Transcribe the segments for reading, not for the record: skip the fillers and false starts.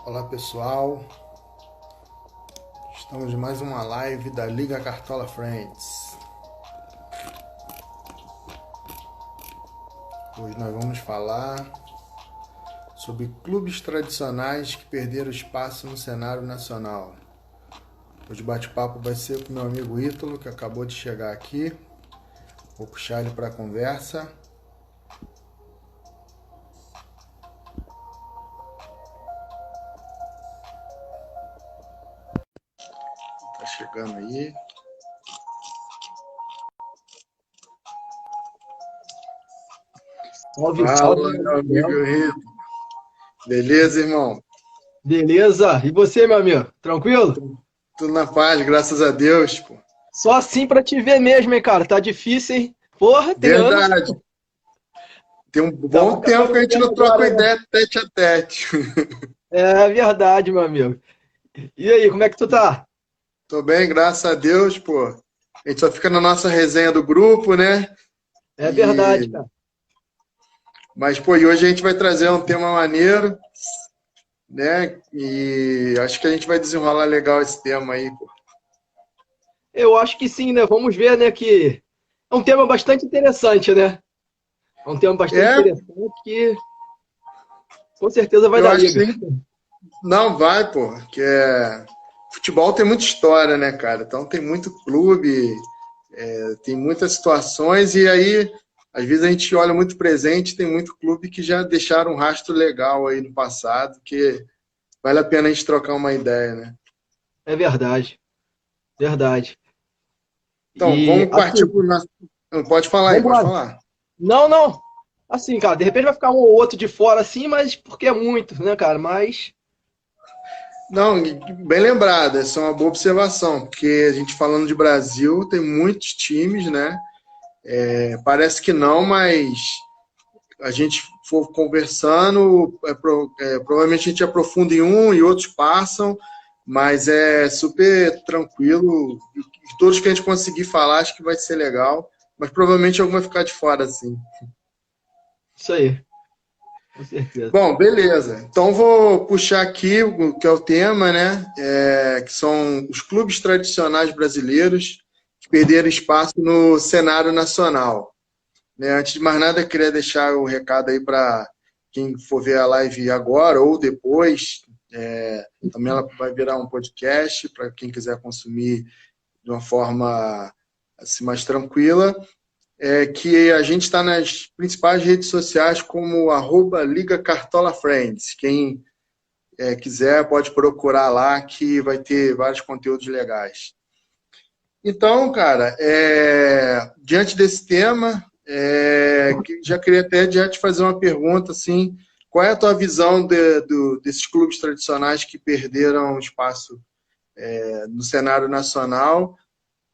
Olá pessoal, estamos em mais uma live da Liga Cartola Friends. Hoje nós vamos falar sobre clubes tradicionais que perderam espaço no cenário nacional. Hoje o bate-papo vai ser com meu amigo Ítalo, que acabou de chegar aqui. Vou puxar ele para a conversa. Tá chegando aí. Salve, salve, Fala, meu meu amigo Gabriel. Ítalo. Beleza, irmão? Beleza? E você, meu amigo? Tranquilo? Tudo na paz, graças a Deus, pô. Só assim pra te ver mesmo, hein, cara? Tá difícil, hein? Porra, tem anos. Verdade. Tem um bom Tava tempo que a acabando gente vendo não troca uma agora, né? ideia tete a tete. É verdade, meu amigo. E aí, como é que tu tá? Tô bem, graças a Deus, pô. A gente só fica na nossa resenha do grupo, né? É verdade, E cara. mas pô, e hoje a gente vai trazer um tema maneiro, né? E acho que a gente vai desenrolar legal esse tema aí, pô. Eu acho que sim, né? Vamos ver, né, que é um tema bastante interessante, né? É um tema bastante É, interessante que com certeza vai eu dar acho que liga. sim. Não vai, pô, que futebol tem muita história, né, cara? Então tem muito clube, tem muitas situações e aí às vezes a gente olha muito presente, tem muito clube que já deixaram um rastro legal aí no passado, que vale a pena a gente trocar uma ideia, né? É verdade, verdade. Então, E vamos partir assim, para o nosso. Pode falar aí, vamos pode embora. falar. Não, não. Assim, cara, de repente vai ficar um ou outro de fora assim, mas porque é muito, né, cara? Mas Não, bem lembrado, essa é uma boa observação, porque a gente falando de Brasil, tem muitos times, né? Parece que não, mas a gente for conversando, provavelmente a gente aprofunda em um e outros passam, mas é super tranquilo. E todos que a gente conseguir falar, acho que vai ser legal, mas provavelmente algum vai ficar de fora, assim. isso aí, com certeza. Bom, beleza. Então vou puxar aqui o que é o tema, né? Que são os clubes tradicionais brasileiros que perderam espaço no cenário nacional. Né? Antes de mais nada, queria deixar o recado aí para quem for ver a live agora ou depois. Também ela vai virar um podcast para quem quiser consumir de uma forma assim, mais tranquila, que a gente está nas principais redes sociais como Liga Cartola Friends. Quem quiser pode procurar lá que vai ter vários conteúdos legais. Então, cara, diante desse tema, já queria até já te fazer uma pergunta assim, qual é a tua visão desses clubes tradicionais que perderam espaço no cenário nacional?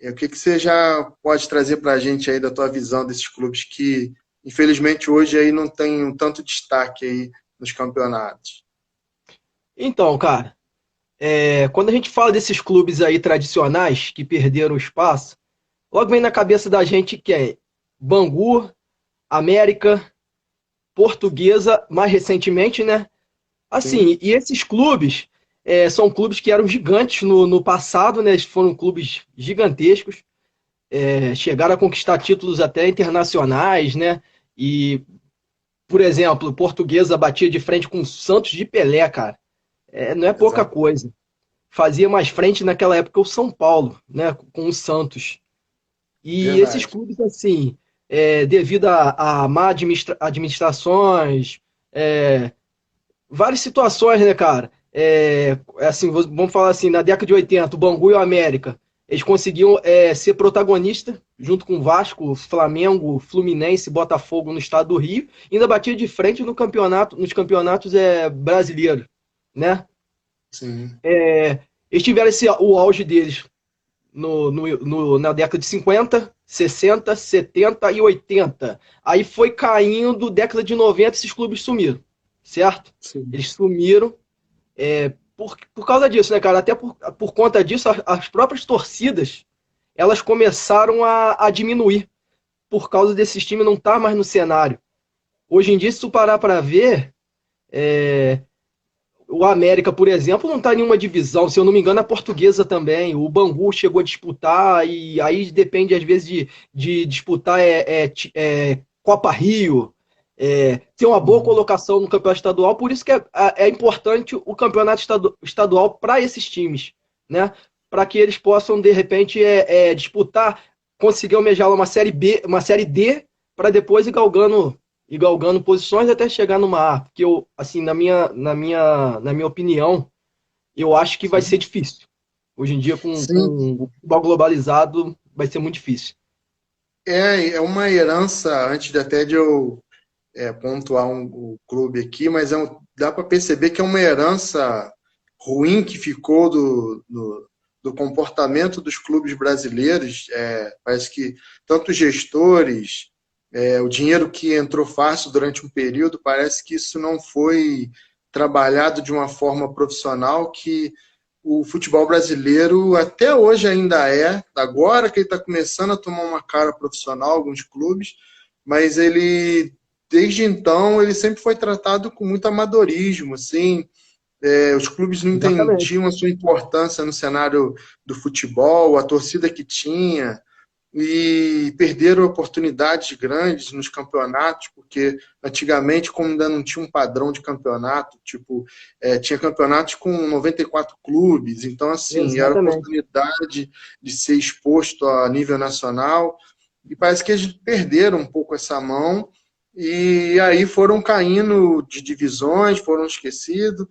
O que você já pode trazer para a gente aí da tua visão desses clubes que, infelizmente, hoje aí não tem um tanto destaque aí nos campeonatos? Então, cara, quando a gente fala desses clubes aí tradicionais que perderam espaço, logo vem na cabeça da gente que é Bangu, América, Portuguesa, mais recentemente, né? Sim, Assim, e esses clubes são clubes que eram gigantes no passado, né? Eles foram clubes gigantescos, chegaram a conquistar títulos até internacionais, né? E, por exemplo, Portuguesa batia de frente com o Santos de Pelé, cara. Não é pouca exato. coisa. Fazia mais frente naquela época o São Paulo, né, com o Santos. E esses Verdade. clubes, assim, devido a má administrações, é, várias situações, né, cara? Assim, vamos falar assim, na década de 80, o Bangu e o América, eles conseguiam ser protagonista junto com o Vasco, Flamengo, Fluminense, Botafogo no estado do Rio, e ainda batia de frente no campeonato, nos campeonatos brasileiros, né? Sim, Eles tiveram o auge deles na década de 50, 60, 70 e 80. Aí foi caindo, década de 90, esses clubes sumiram, certo? sim. Eles sumiram por causa disso, né, cara? Até por conta disso, as próprias torcidas elas começaram a diminuir por causa desses times não estar mais no cenário. Hoje em dia, se tu parar para ver, o América, por exemplo, não está em nenhuma divisão. Se eu não me engano, a Portuguesa também. O Bangu chegou a disputar, e aí depende, às vezes, de disputar Copa Rio, ter uma boa colocação no campeonato estadual. Por isso que é importante o campeonato estadual para esses times, né? Para que eles possam, de repente, disputar, conseguir almejar uma série B, uma série D, para depois ir galgando posições até chegar numa A. Porque eu, assim, na minha opinião, eu acho que vai ser difícil. Hoje em dia, com Sim, o futebol globalizado, vai ser muito difícil. é uma herança, antes de até de eu pontuar o clube aqui, mas dá para perceber que é uma herança ruim que ficou do comportamento dos clubes brasileiros. Parece que tanto os gestores, o dinheiro que entrou fácil durante um período, parece que isso não foi trabalhado de uma forma profissional, que o futebol brasileiro até hoje ainda agora que ele está começando a tomar uma cara profissional, alguns clubes, mas ele, desde então, ele sempre foi tratado com muito amadorismo, assim. Os clubes não Exatamente. entendiam a sua importância no cenário do futebol, a torcida que tinha, e perderam oportunidades grandes nos campeonatos, porque antigamente, como ainda não tinha um padrão de campeonato, tipo, tinha campeonatos com 94 clubes, então, assim, era Exatamente. oportunidade de ser exposto a nível nacional, e parece que eles perderam um pouco essa mão, e aí foram caindo de divisões, foram esquecidos.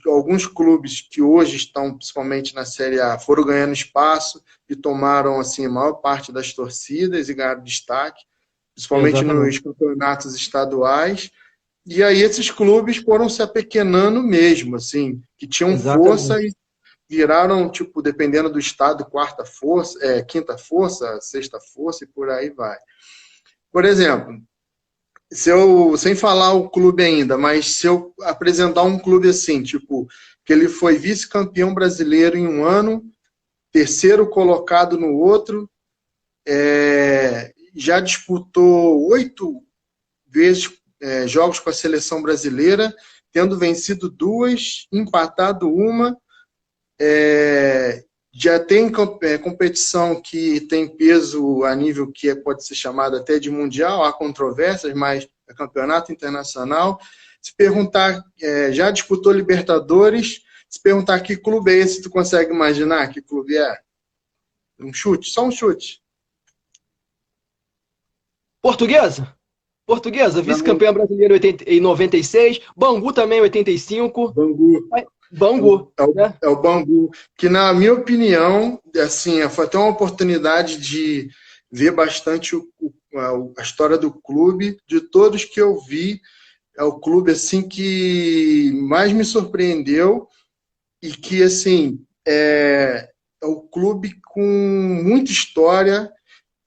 Alguns clubes que hoje estão, principalmente na Série A, foram ganhando espaço e tomaram assim, a maior parte das torcidas e ganharam destaque, principalmente Exatamente. nos campeonatos estaduais. E aí esses clubes foram se apequenando mesmo, assim, que tinham força Exatamente. e viraram, tipo, dependendo do estado, quarta força, quinta força, sexta força e por aí vai. Por exemplo, sem falar o clube ainda, mas se eu apresentar um clube assim, tipo, que ele foi vice-campeão brasileiro em um ano, terceiro colocado no outro, já disputou 8 vezes jogos com a seleção brasileira, tendo vencido 2, empatado uma, já tem competição que tem peso a nível que pode ser chamado até de mundial, há controvérsias, mas é campeonato internacional. Se perguntar, já disputou Libertadores, se perguntar que clube é esse, tu consegue imaginar que clube é? Um chute, só um chute. Portuguesa? Portuguesa, Não, vice-campeã brasileira em 96. Bangu também, 85. Bangu. Bangu, né? É o Bangu, que na minha opinião, assim, foi até uma oportunidade de ver bastante a história do clube. De todos que eu vi, é o clube assim que mais me surpreendeu e que assim é o clube com muita história,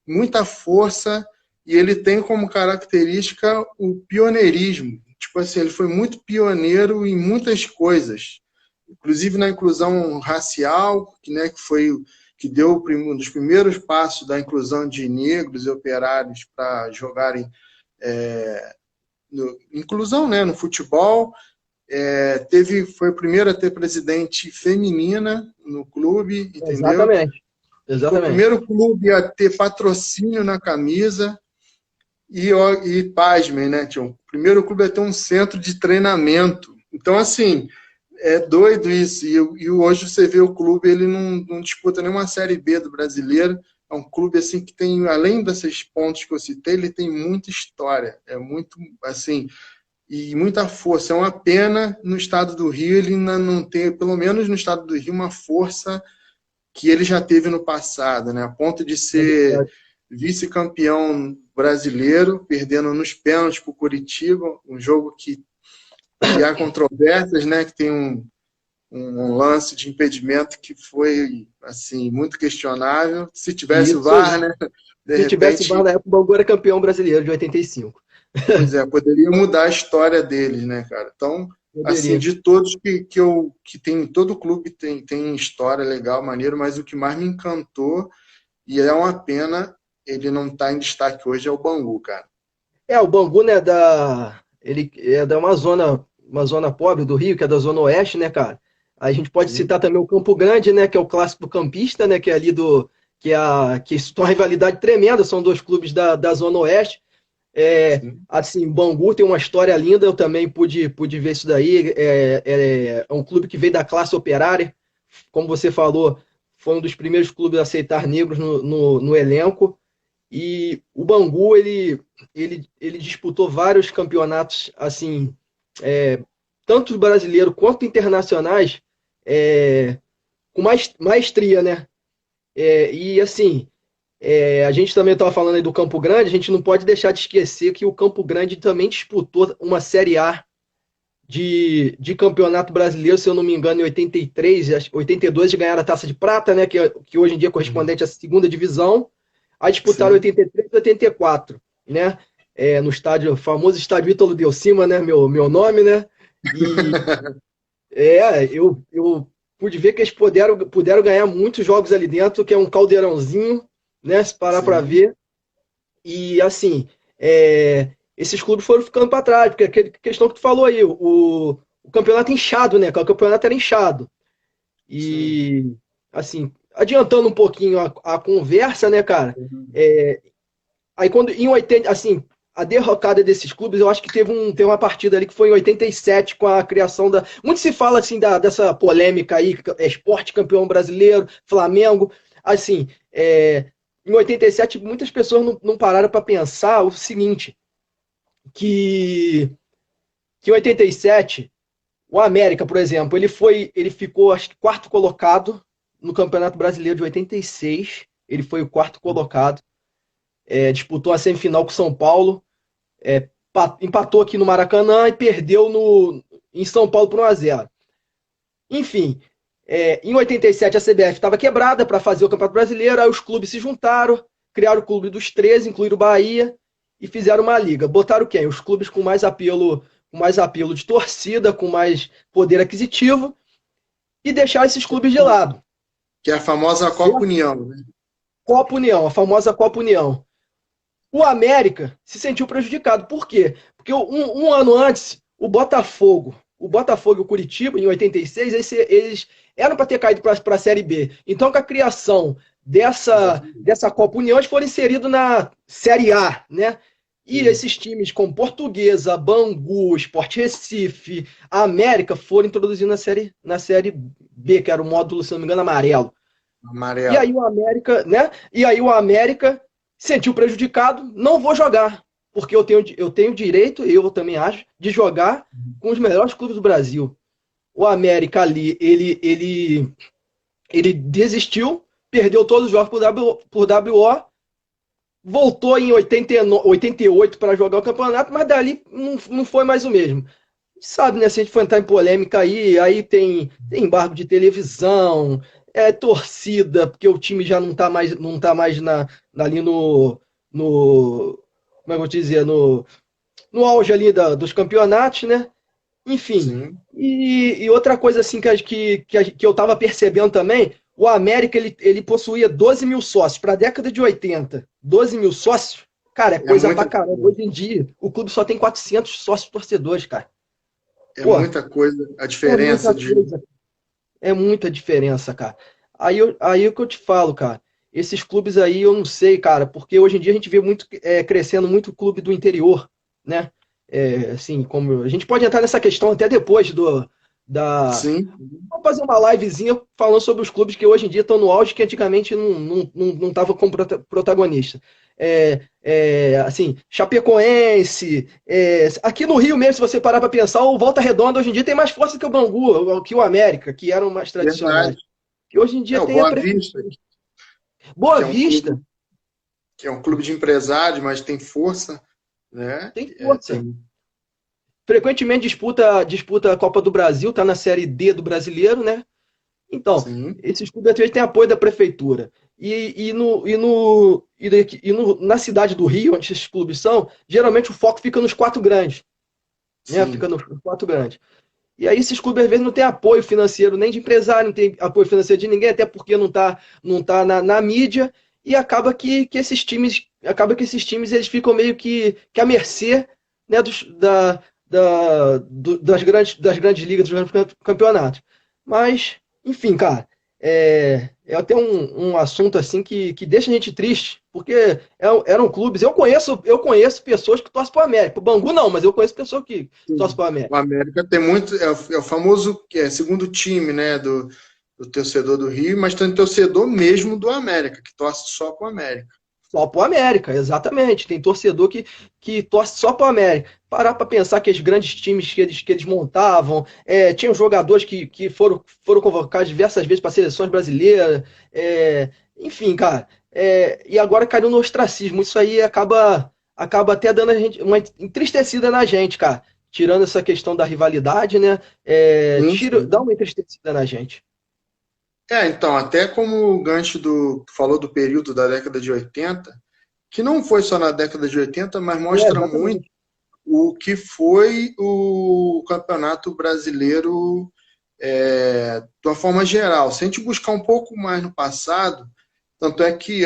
muita força, e ele tem como característica o pioneirismo. Tipo assim, ele foi muito pioneiro em muitas coisas, inclusive na inclusão racial, que foi que deu um dos primeiros passos da inclusão de negros e operários para jogarem inclusão, né, no futebol. Foi o primeiro a ter presidente feminina no clube, entendeu? Exatamente. Foi o Exatamente. primeiro clube a ter patrocínio na camisa e pasmem, né, tio? O primeiro clube a ter um centro de treinamento. Então, assim, é doido isso. E hoje você vê o clube, ele não disputa nenhuma Série B do brasileiro. É um clube assim que tem, além desses pontos que eu citei, ele tem muita história. É muito, assim, e muita força. É uma pena no estado do Rio ele ainda não ter, pelo menos no estado do Rio, uma força que ele já teve no passado, né? A ponto de É ser verdade. vice-campeão brasileiro, perdendo nos pênaltis para o Curitiba, um jogo que há controvérsias, né? Que tem um lance de impedimento que foi assim muito questionável. Se tivesse o Isso aí. VAR, né? De Se tivesse VAR repente, na época, o Bangu era campeão brasileiro de 85. pois poderia mudar a história deles, né, cara? Então, assim, Poderia. de todos que tem, todo clube tem história legal, maneiro, mas o que mais me encantou, e é uma pena ele não estar em destaque hoje, é o Bangu, cara. O Bangu, né, ele é da uma zona. uma zona pobre do Rio, que é da Zona Oeste, né, cara? Aí a gente pode Sim, citar também o Campo Grande, né, que é o clássico campista, né, que é ali do que isso tem uma rivalidade tremenda, são dois clubes da Zona Oeste. sim. Assim, Bangu tem uma história linda, eu também pude ver isso daí. É um clube que veio da classe operária, como você falou, foi um dos primeiros clubes a aceitar negros no elenco. E o Bangu, ele disputou vários campeonatos, assim, tanto brasileiro quanto internacionais, com maestria, né? E assim, a gente também estava falando aí do Campo Grande, a gente não pode deixar de esquecer que o Campo Grande também disputou uma Série A de Campeonato Brasileiro, se eu não me engano, em 83, 82 de ganhar a Taça de Prata, né, que hoje em dia é Uhum. correspondente à segunda divisão, a disputar Sim. 83 e 84, né, no estádio, famoso estádio Ítalo Delcima, né, meu nome, né, e eu pude ver que eles puderam ganhar muitos jogos ali dentro, que é um caldeirãozinho, né, se parar para Sim, ver. E assim, esses clubes foram ficando para trás, porque a questão que tu falou aí, o campeonato inchado, né? O campeonato era inchado. sim. E assim, adiantando um pouquinho a conversa, né, cara? Uhum. É, aí quando em 80, assim, a derrocada desses clubes, eu acho que teve uma partida ali que foi em 87 com a criação da. Muito se fala assim dessa polêmica aí, esporte campeão brasileiro, Flamengo. Assim, em 87, muitas pessoas não pararam para pensar o seguinte: que, que em 87, o América, por exemplo, ele ficou, acho que, quarto colocado no Campeonato Brasileiro de 86. Ele foi o quarto colocado, disputou a semifinal com o São Paulo, empatou aqui no Maracanã e perdeu em São Paulo por 1-0. Enfim, em 87 a CBF estava quebrada para fazer o Campeonato Brasileiro, aí os clubes se juntaram, criaram o Clube dos 13, incluíram o Bahia e fizeram uma liga. Botaram quem? Os clubes com mais apelo de torcida, com mais poder aquisitivo e deixaram esses clubes de lado. Que é a famosa Copa Certo? União, né? Copa União, a famosa Copa União. O América se sentiu prejudicado. Por quê? Porque um ano antes, o Botafogo e o Curitiba, em 86, eles eram para ter caído para a Série B. Então, com a criação Exatamente. dessa Copa União, eles foram inseridos na Série A, né? E Sim. esses times como Portuguesa, Bangu, Sport Recife, América foram introduzidos na série B, que era o módulo, se não me engano, amarelo. E Amarelo. aí o América, né? E aí o América sentiu prejudicado, não vou jogar, porque eu tenho direito, eu também acho, de jogar com os melhores clubes do Brasil. O América ali, ele desistiu, perdeu todos os jogos por WO, voltou em 88 para jogar o campeonato, mas dali não foi mais o mesmo. Sabe, né? Se a gente for entrar em polêmica aí tem embargo de televisão, torcida, porque o time já não tá mais ali como é que eu vou te dizer, no auge ali dos campeonatos, né? Enfim. Sim. E outra coisa assim que eu tava percebendo também, o América ele possuía 12 mil sócios. Para a década de 80, 12 mil sócios, cara, é É coisa pra muita caramba. coisa. Hoje em dia, o clube só tem 400 sócios torcedores, cara. É Pô, muita coisa. A é diferença muita de. coisa. É muita diferença, cara. Aí o que eu te falo, cara. Esses clubes aí eu não sei, cara, porque hoje em dia a gente vê muito crescendo muito clube do interior, né? Assim, como a gente pode entrar nessa questão até depois da. Sim. Vamos fazer uma livezinha falando sobre os clubes que hoje em dia estão no auge que antigamente não estavam como protagonista. Assim, Chapecoense, aqui no Rio mesmo, se você parar para pensar, o Volta Redonda hoje em dia tem mais força que o Bangu, que o América, que eram mais Verdade. tradicionais. Que hoje em dia É o tem a Boa Vista, prefeitura. Boa que é um Vista clube, que é um clube de empresários, mas tem força, né? tem força. Frequentemente disputa a Copa do Brasil, está na Série D do Brasileiro, né? Então, Sim, esses clubes às vezes têm apoio da prefeitura. Na cidade do Rio, onde esses clubes são, geralmente o foco fica nos quatro grandes, né? Fica sim. nos quatro grandes. E aí esses clubes às vezes não têm apoio financeiro nem de empresário, não tem apoio financeiro de ninguém, até porque não tá na mídia, e acaba que esses times eles ficam meio que à mercê, né, das grandes ligas, dos grandes campeonatos. Mas, enfim, cara, é até um assunto assim que deixa a gente triste, porque eram clubes. Eu conheço pessoas que torcem para o América. O Bangu não, mas eu conheço pessoas que torcem para o O América. América tem muito, é o famoso segundo time, né, do torcedor do Rio, mas tem torcedor mesmo do América, que torce só para o América. Só pro América, exatamente. Tem torcedor que torce só pro América. Parar para pensar que os grandes times que eles montavam, tinham jogadores que foram convocados diversas vezes para seleções brasileiras, enfim, cara. E agora caiu no ostracismo. Isso aí acaba até dando a gente uma entristecida na gente, cara. Tirando essa questão da rivalidade, né? Sim, Dá sim. uma entristecida na gente. Então, até como o gancho falou do período da década de 80, que não foi só na década de 80, mas mostra muito Exatamente. o que foi o Campeonato Brasileiro de uma forma geral. Se a gente buscar um pouco mais no passado, tanto é que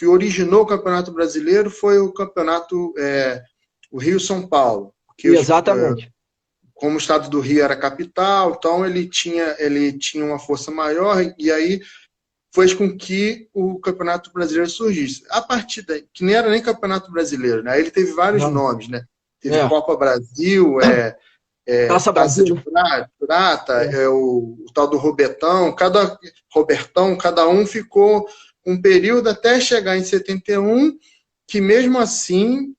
originou o Campeonato Brasileiro foi o campeonato, o Rio-São Paulo, porque Exatamente. como o estado do Rio era capital, então ele tinha uma força maior, e aí fez com que o Campeonato Brasileiro surgisse. A partir daí, que nem era nem Campeonato Brasileiro, né? Ele teve vários Não. nomes, né? Teve É. Copa Brasil, Taça Taça Brasil, de né? Prata, É. o tal do Robertão, cada um ficou um período até chegar em 71, que mesmo assim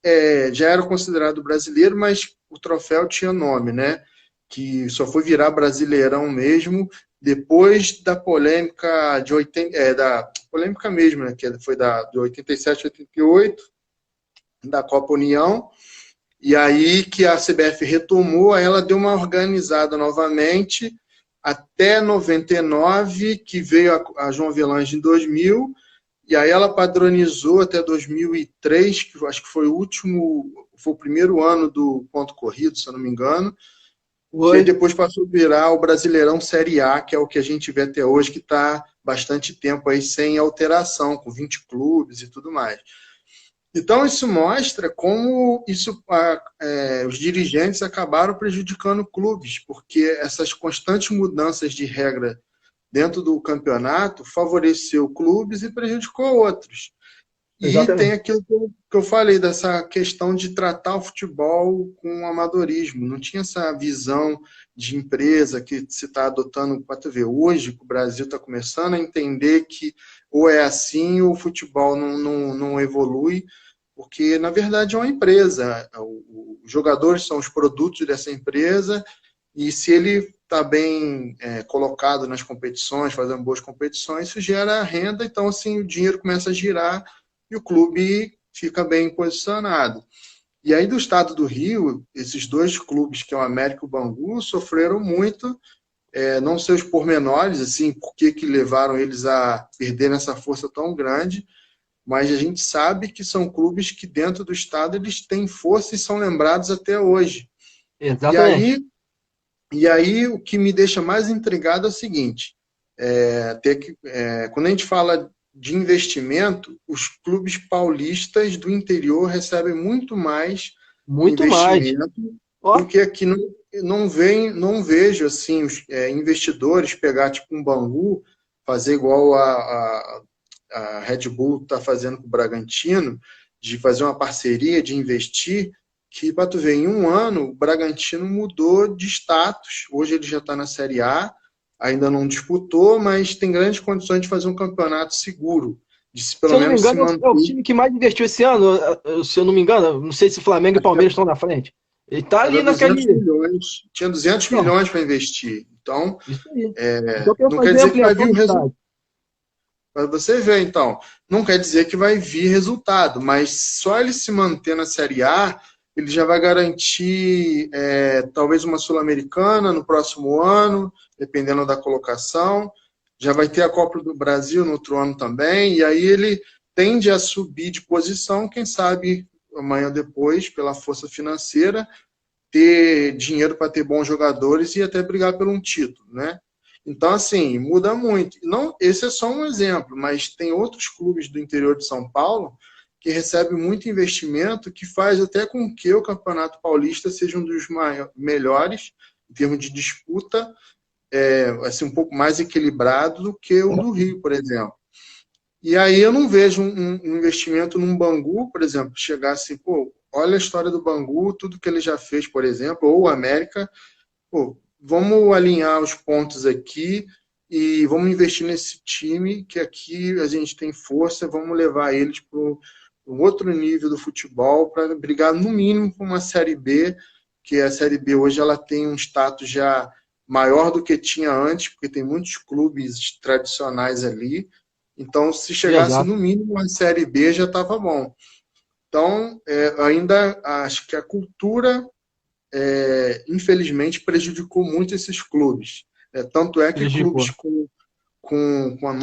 já era considerado brasileiro, mas o troféu tinha nome, né? Que só foi virar Brasileirão mesmo depois da polêmica de 80, da polêmica mesmo, né? Que foi de 87, 88, da Copa União. E aí que a CBF retomou, aí ela deu uma organizada novamente até 99, que veio a João Avelange em 2000, e aí ela padronizou até 2003, que eu acho que foi o primeiro ano do ponto corrido, se eu não me engano, que aí Foi. depois passou a virar o Brasileirão Série A, que é o que a gente vê até hoje, que está bastante tempo aí sem alteração, com 20 clubes e tudo mais. Então, isso mostra como os dirigentes acabaram prejudicando clubes, porque essas constantes mudanças de regra dentro do campeonato favoreceu clubes e prejudicou outros. E tem Exatamente. aquilo que eu falei, dessa questão de tratar o futebol com amadorismo. Não tinha essa visão de empresa que se está adotando para tu ver. Hoje, o Brasil está começando a entender que ou é assim ou o futebol não evolui, porque, na verdade, é uma empresa. Os jogadores são os produtos dessa empresa, e se ele está bem colocado nas competições, fazendo boas competições, isso gera renda, então, assim, o dinheiro começa a girar e o clube fica bem posicionado. E aí, do estado do Rio, esses dois clubes, que é o América e o Bangu, sofreram muito, não sei os pormenores, assim, por que levaram eles a perder essa força tão grande, mas a gente sabe que são clubes que dentro do estado eles têm força e são lembrados até hoje. E Exatamente. aí, e aí o que me deixa mais intrigado é o seguinte, quando a gente fala de investimento, os clubes paulistas do interior recebem muito mais Muito mais. investimento do Ó, que aqui. Não vejo assim os investidores pegar tipo um Bangu, fazer igual a Red Bull está fazendo com o Bragantino, de fazer uma parceria, de investir, que para tu ver, em um ano o Bragantino mudou de status. Hoje ele já está na Série A, ainda não disputou, mas tem grandes condições de fazer um campeonato seguro, de se pelo eu não me menos se engano, é o manter. time que mais investiu esse ano. Se eu não me engano, não sei se Flamengo e Acho que Palmeiras estão na frente. Ele tá ali era 200 naquele. milhões, tinha 200 Ó, milhões para investir. Então, isso aí. Então quer não quer fazer dizer que vai vir ampliação o do resultado. estádio. Para você ver, então, não quer dizer que vai vir resultado, mas só ele se manter na Série A, ele já vai garantir talvez uma Sul-Americana no próximo ano, dependendo da colocação. Já vai ter a Copa do Brasil no outro ano também, e aí ele tende a subir de posição, quem sabe amanhã ou depois, pela força financeira, ter dinheiro para ter bons jogadores e até brigar por um título, né? Então, assim, muda muito. Não, esse é só um exemplo, mas tem outros clubes do interior de São Paulo que recebe muito investimento, que faz até com que o Campeonato Paulista seja um dos melhores em termos de disputa, assim, um pouco mais equilibrado do que o do Rio, por exemplo. E aí eu não vejo um investimento num Bangu, por exemplo, chegar assim, pô, olha a história do Bangu, tudo que ele já fez, por exemplo, ou o América, pô, vamos alinhar os pontos aqui e vamos investir nesse time, que aqui a gente tem força, vamos levar eles para um outro nível do futebol, para brigar no mínimo com uma Série B, que a Série B hoje ela tem um status já maior do que tinha antes, porque tem muitos clubes tradicionais ali. Então, se chegasse Exato. no mínimo a Série B, já estava bom. Então, ainda acho que a cultura, infelizmente, prejudicou muito esses clubes. Tanto é que clubes Prejudicou. com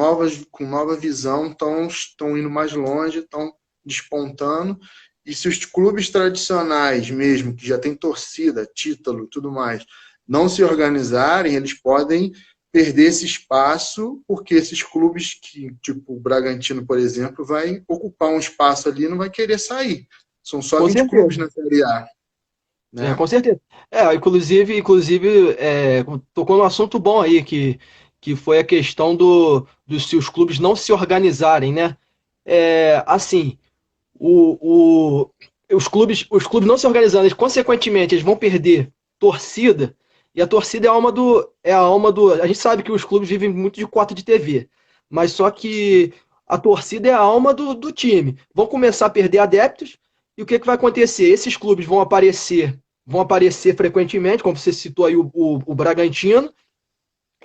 nova visão estão indo mais longe, estão despontando. E se os clubes tradicionais mesmo, que já têm torcida, título e tudo mais, não se organizarem, eles podem perder esse espaço, porque esses clubes que, tipo o Bragantino, por exemplo, vai ocupar um espaço ali e não vai querer sair. São só Com 20 clubes certeza. na Série A, né? Com certeza. Inclusive, tocou num assunto bom aí, que foi a questão dos se os clubes não se organizarem, né? Assim, o, o- os clubes não se organizando, consequentemente, eles vão perder torcida, e a torcida é a alma do. A gente sabe que os clubes vivem muito de cota de TV, mas só que a torcida é a alma do time. Vão começar a perder adeptos, e o que vai acontecer? Esses clubes vão aparecer frequentemente, como você citou aí o Bragantino,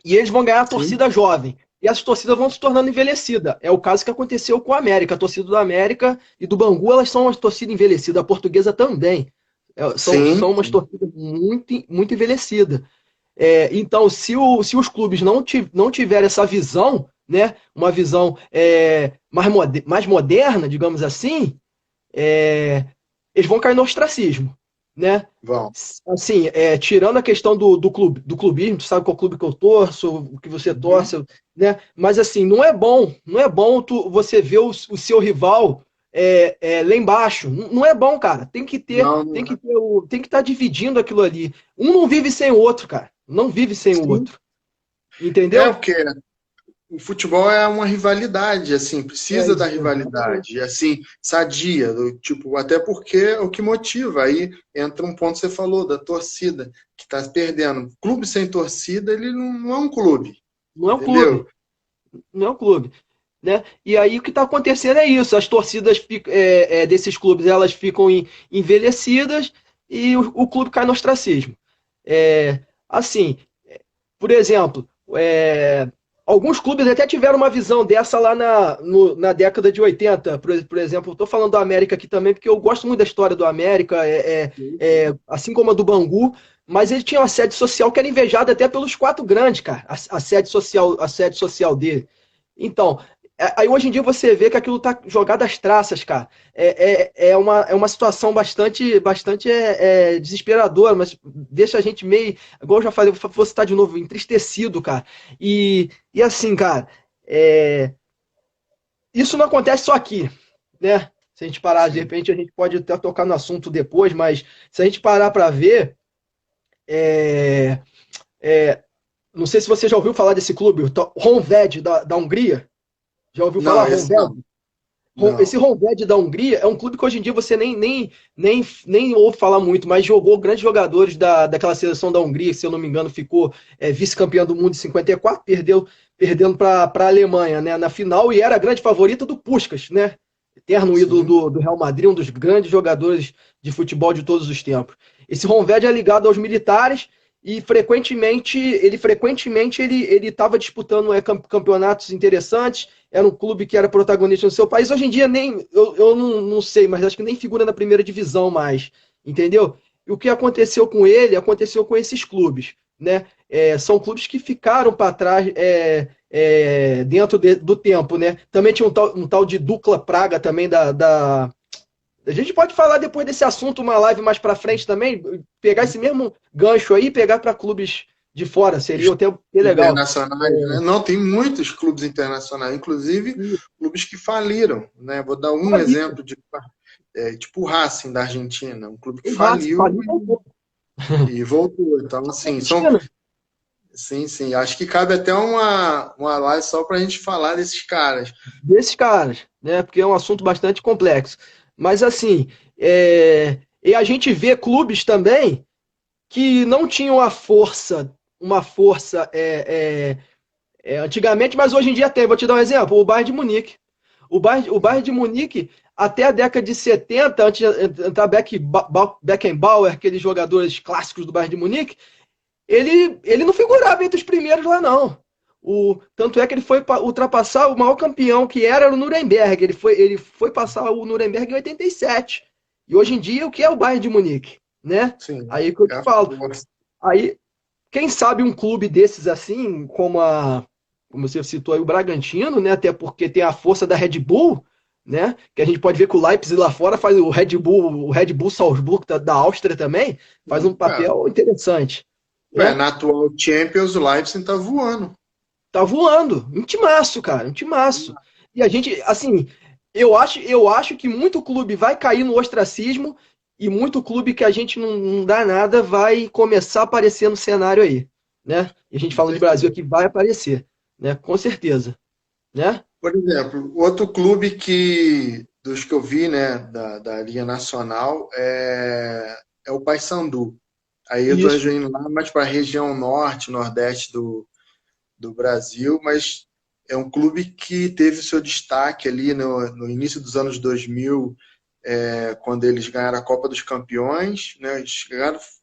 e eles vão ganhar a Sim, torcida jovem. E as torcidas vão se tornando envelhecidas. É o caso que aconteceu com a América. A torcida do América e do Bangu, elas são uma torcida envelhecida. A portuguesa também. São sim, umas torcidas muito, muito envelhecidas. Então, se os clubes não tiverem essa visão, né, uma visão mais moderna, digamos assim, é, eles vão cair no ostracismo, né? vão. Assim, tirando a questão do clubismo, tu sabe qual clube que eu torço, o que você Uhum. torce, né? Mas assim, não é bom você ver o seu rival lá embaixo. Não é bom, cara. Tem que ter, Não, tem não que é. ter tem que estar dividindo aquilo ali. Um não vive sem o outro, cara. Não vive sem o Sim. outro. Entendeu? Porque o futebol é uma rivalidade, assim, É precisa da isso, exatamente. rivalidade, assim, sadia, tipo, até porque é o que motiva. Aí entra um ponto que você falou, da torcida, que está perdendo. Clube sem torcida, ele não é um clube, Não é um entendeu? clube. Não é um clube. Né? E aí o que está acontecendo é isso, as torcidas desses clubes elas ficam envelhecidas e o clube cai no ostracismo. Assim, por exemplo, alguns clubes até tiveram uma visão dessa lá na década de 80. Por exemplo, estou falando do América aqui também, porque eu gosto muito da história do América, Sim, sim. assim como a do Bangu, mas ele tinha uma sede social que era invejada até pelos quatro grandes, cara, a sede social dele. Então, aí hoje em dia você vê que aquilo tá jogado às traças, cara. É uma situação bastante desesperadora, mas deixa a gente meio, igual eu já falei, vou citar de novo, entristecido, cara. E assim, cara, é, isso não acontece só aqui, né? Se a gente parar, de Sim. repente a gente pode até tocar no assunto depois, mas se a gente parar para ver, é, é, não sei se você já ouviu falar desse clube, o Honvéd da Hungria. Já ouviu falar Não, esse Honvéd? não. Esse Não. Honvéd da Hungria é um clube que hoje em dia você nem ouve falar muito, mas jogou grandes jogadores daquela seleção da Hungria, que se eu não me engano ficou vice-campeão do mundo em 54, perdendo para a Alemanha, né, na final, e era a grande favorita do Puskás, né? Eterno ídolo Sim. do Real Madrid, um dos grandes jogadores de futebol de todos os tempos. Esse Honvéd é ligado aos militares e frequentemente ele estava disputando campeonatos interessantes. Era um clube que era protagonista no seu país. Hoje em dia nem eu não sei, mas acho que nem figura na primeira divisão mais, entendeu? E o que aconteceu com ele aconteceu com esses clubes, né? São clubes que ficaram para trás dentro do tempo, né? Também tinha um tal de Dukla Praga também a gente pode falar depois desse assunto, uma live mais para frente também, pegar esse mesmo gancho aí, pegar para clubes de fora, seria até legal. Internacionais, né? Não, tem muitos clubes internacionais, inclusive clubes que faliram, né? Vou dar um exemplo de tipo o Racing da Argentina, um clube que O Racing faliu voltou. e voltou. Então, assim, Argentina. sim, sim. Acho que cabe até uma live só para a gente falar desses caras. Desses caras, né? Porque é um assunto bastante complexo. Mas assim, e a gente vê clubes também que não tinham uma força antigamente, mas hoje em dia tem. Vou te dar um exemplo: o Bayern de Munique. O Bayern de Munique, até a década de 70, antes de entrar Beckenbauer, aqueles jogadores clássicos do Bayern de Munique, ele não figurava entre os primeiros lá, não. Tanto é que ele foi ultrapassar o maior campeão, que era o Nuremberg. Ele foi passar o Nuremberg em 87. E hoje em dia, o que é o Bayern de Munique? Né? Sim, Aí que eu é te a falo. força. Aí, quem sabe um clube desses assim, como você citou aí, o Bragantino, né? Até porque tem a força da Red Bull, né? Que a gente pode ver que o Leipzig lá fora faz o Red Bull Salzburg da Áustria também, faz um papel interessante. Né? Na atual Champions, o Leipzig tá voando. Tá voando. Um timaço, cara. Um timaço. E a gente, assim, eu acho que muito clube vai cair no ostracismo e muito clube que a gente não dá nada vai começar a aparecer no cenário aí, né? E a gente Com falando de Brasil certeza. aqui vai aparecer, né? Com certeza, né? Por exemplo, outro clube dos que eu vi, né, da Liga Nacional, é o Paysandu. Aí eu estou Isso. indo lá mais para a região norte, nordeste do Brasil, mas é um clube que teve seu destaque ali no início dos anos 2000, quando eles ganharam a Copa dos Campeões, né? Eles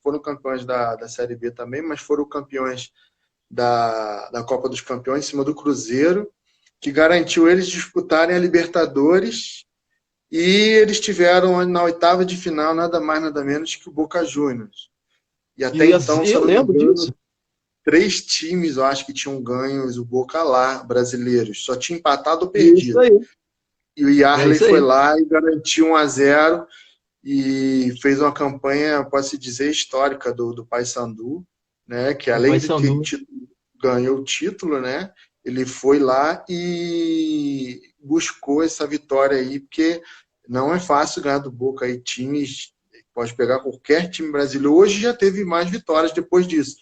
foram campeões da Série B também, mas foram campeões da Copa dos Campeões em cima do Cruzeiro, que garantiu eles disputarem a Libertadores, e eles tiveram na oitava de final nada mais nada menos que o Boca Juniors. E até E então, se eu eu não me lembro engano, disso. três times, eu acho que tinham ganhos o Boca lá, brasileiros. Só tinha empatado ou Isso perdido. aí. E o É Yarley isso foi aí. lá e garantiu 1-0 e fez uma campanha, pode-se dizer, histórica do Paysandu, né? Que O além de ter Paysandu. ganhou o título, né? Ele foi lá e buscou essa vitória aí, porque não é fácil ganhar do Boca aí. Times, pode pegar qualquer time brasileiro. Hoje já teve mais vitórias depois disso.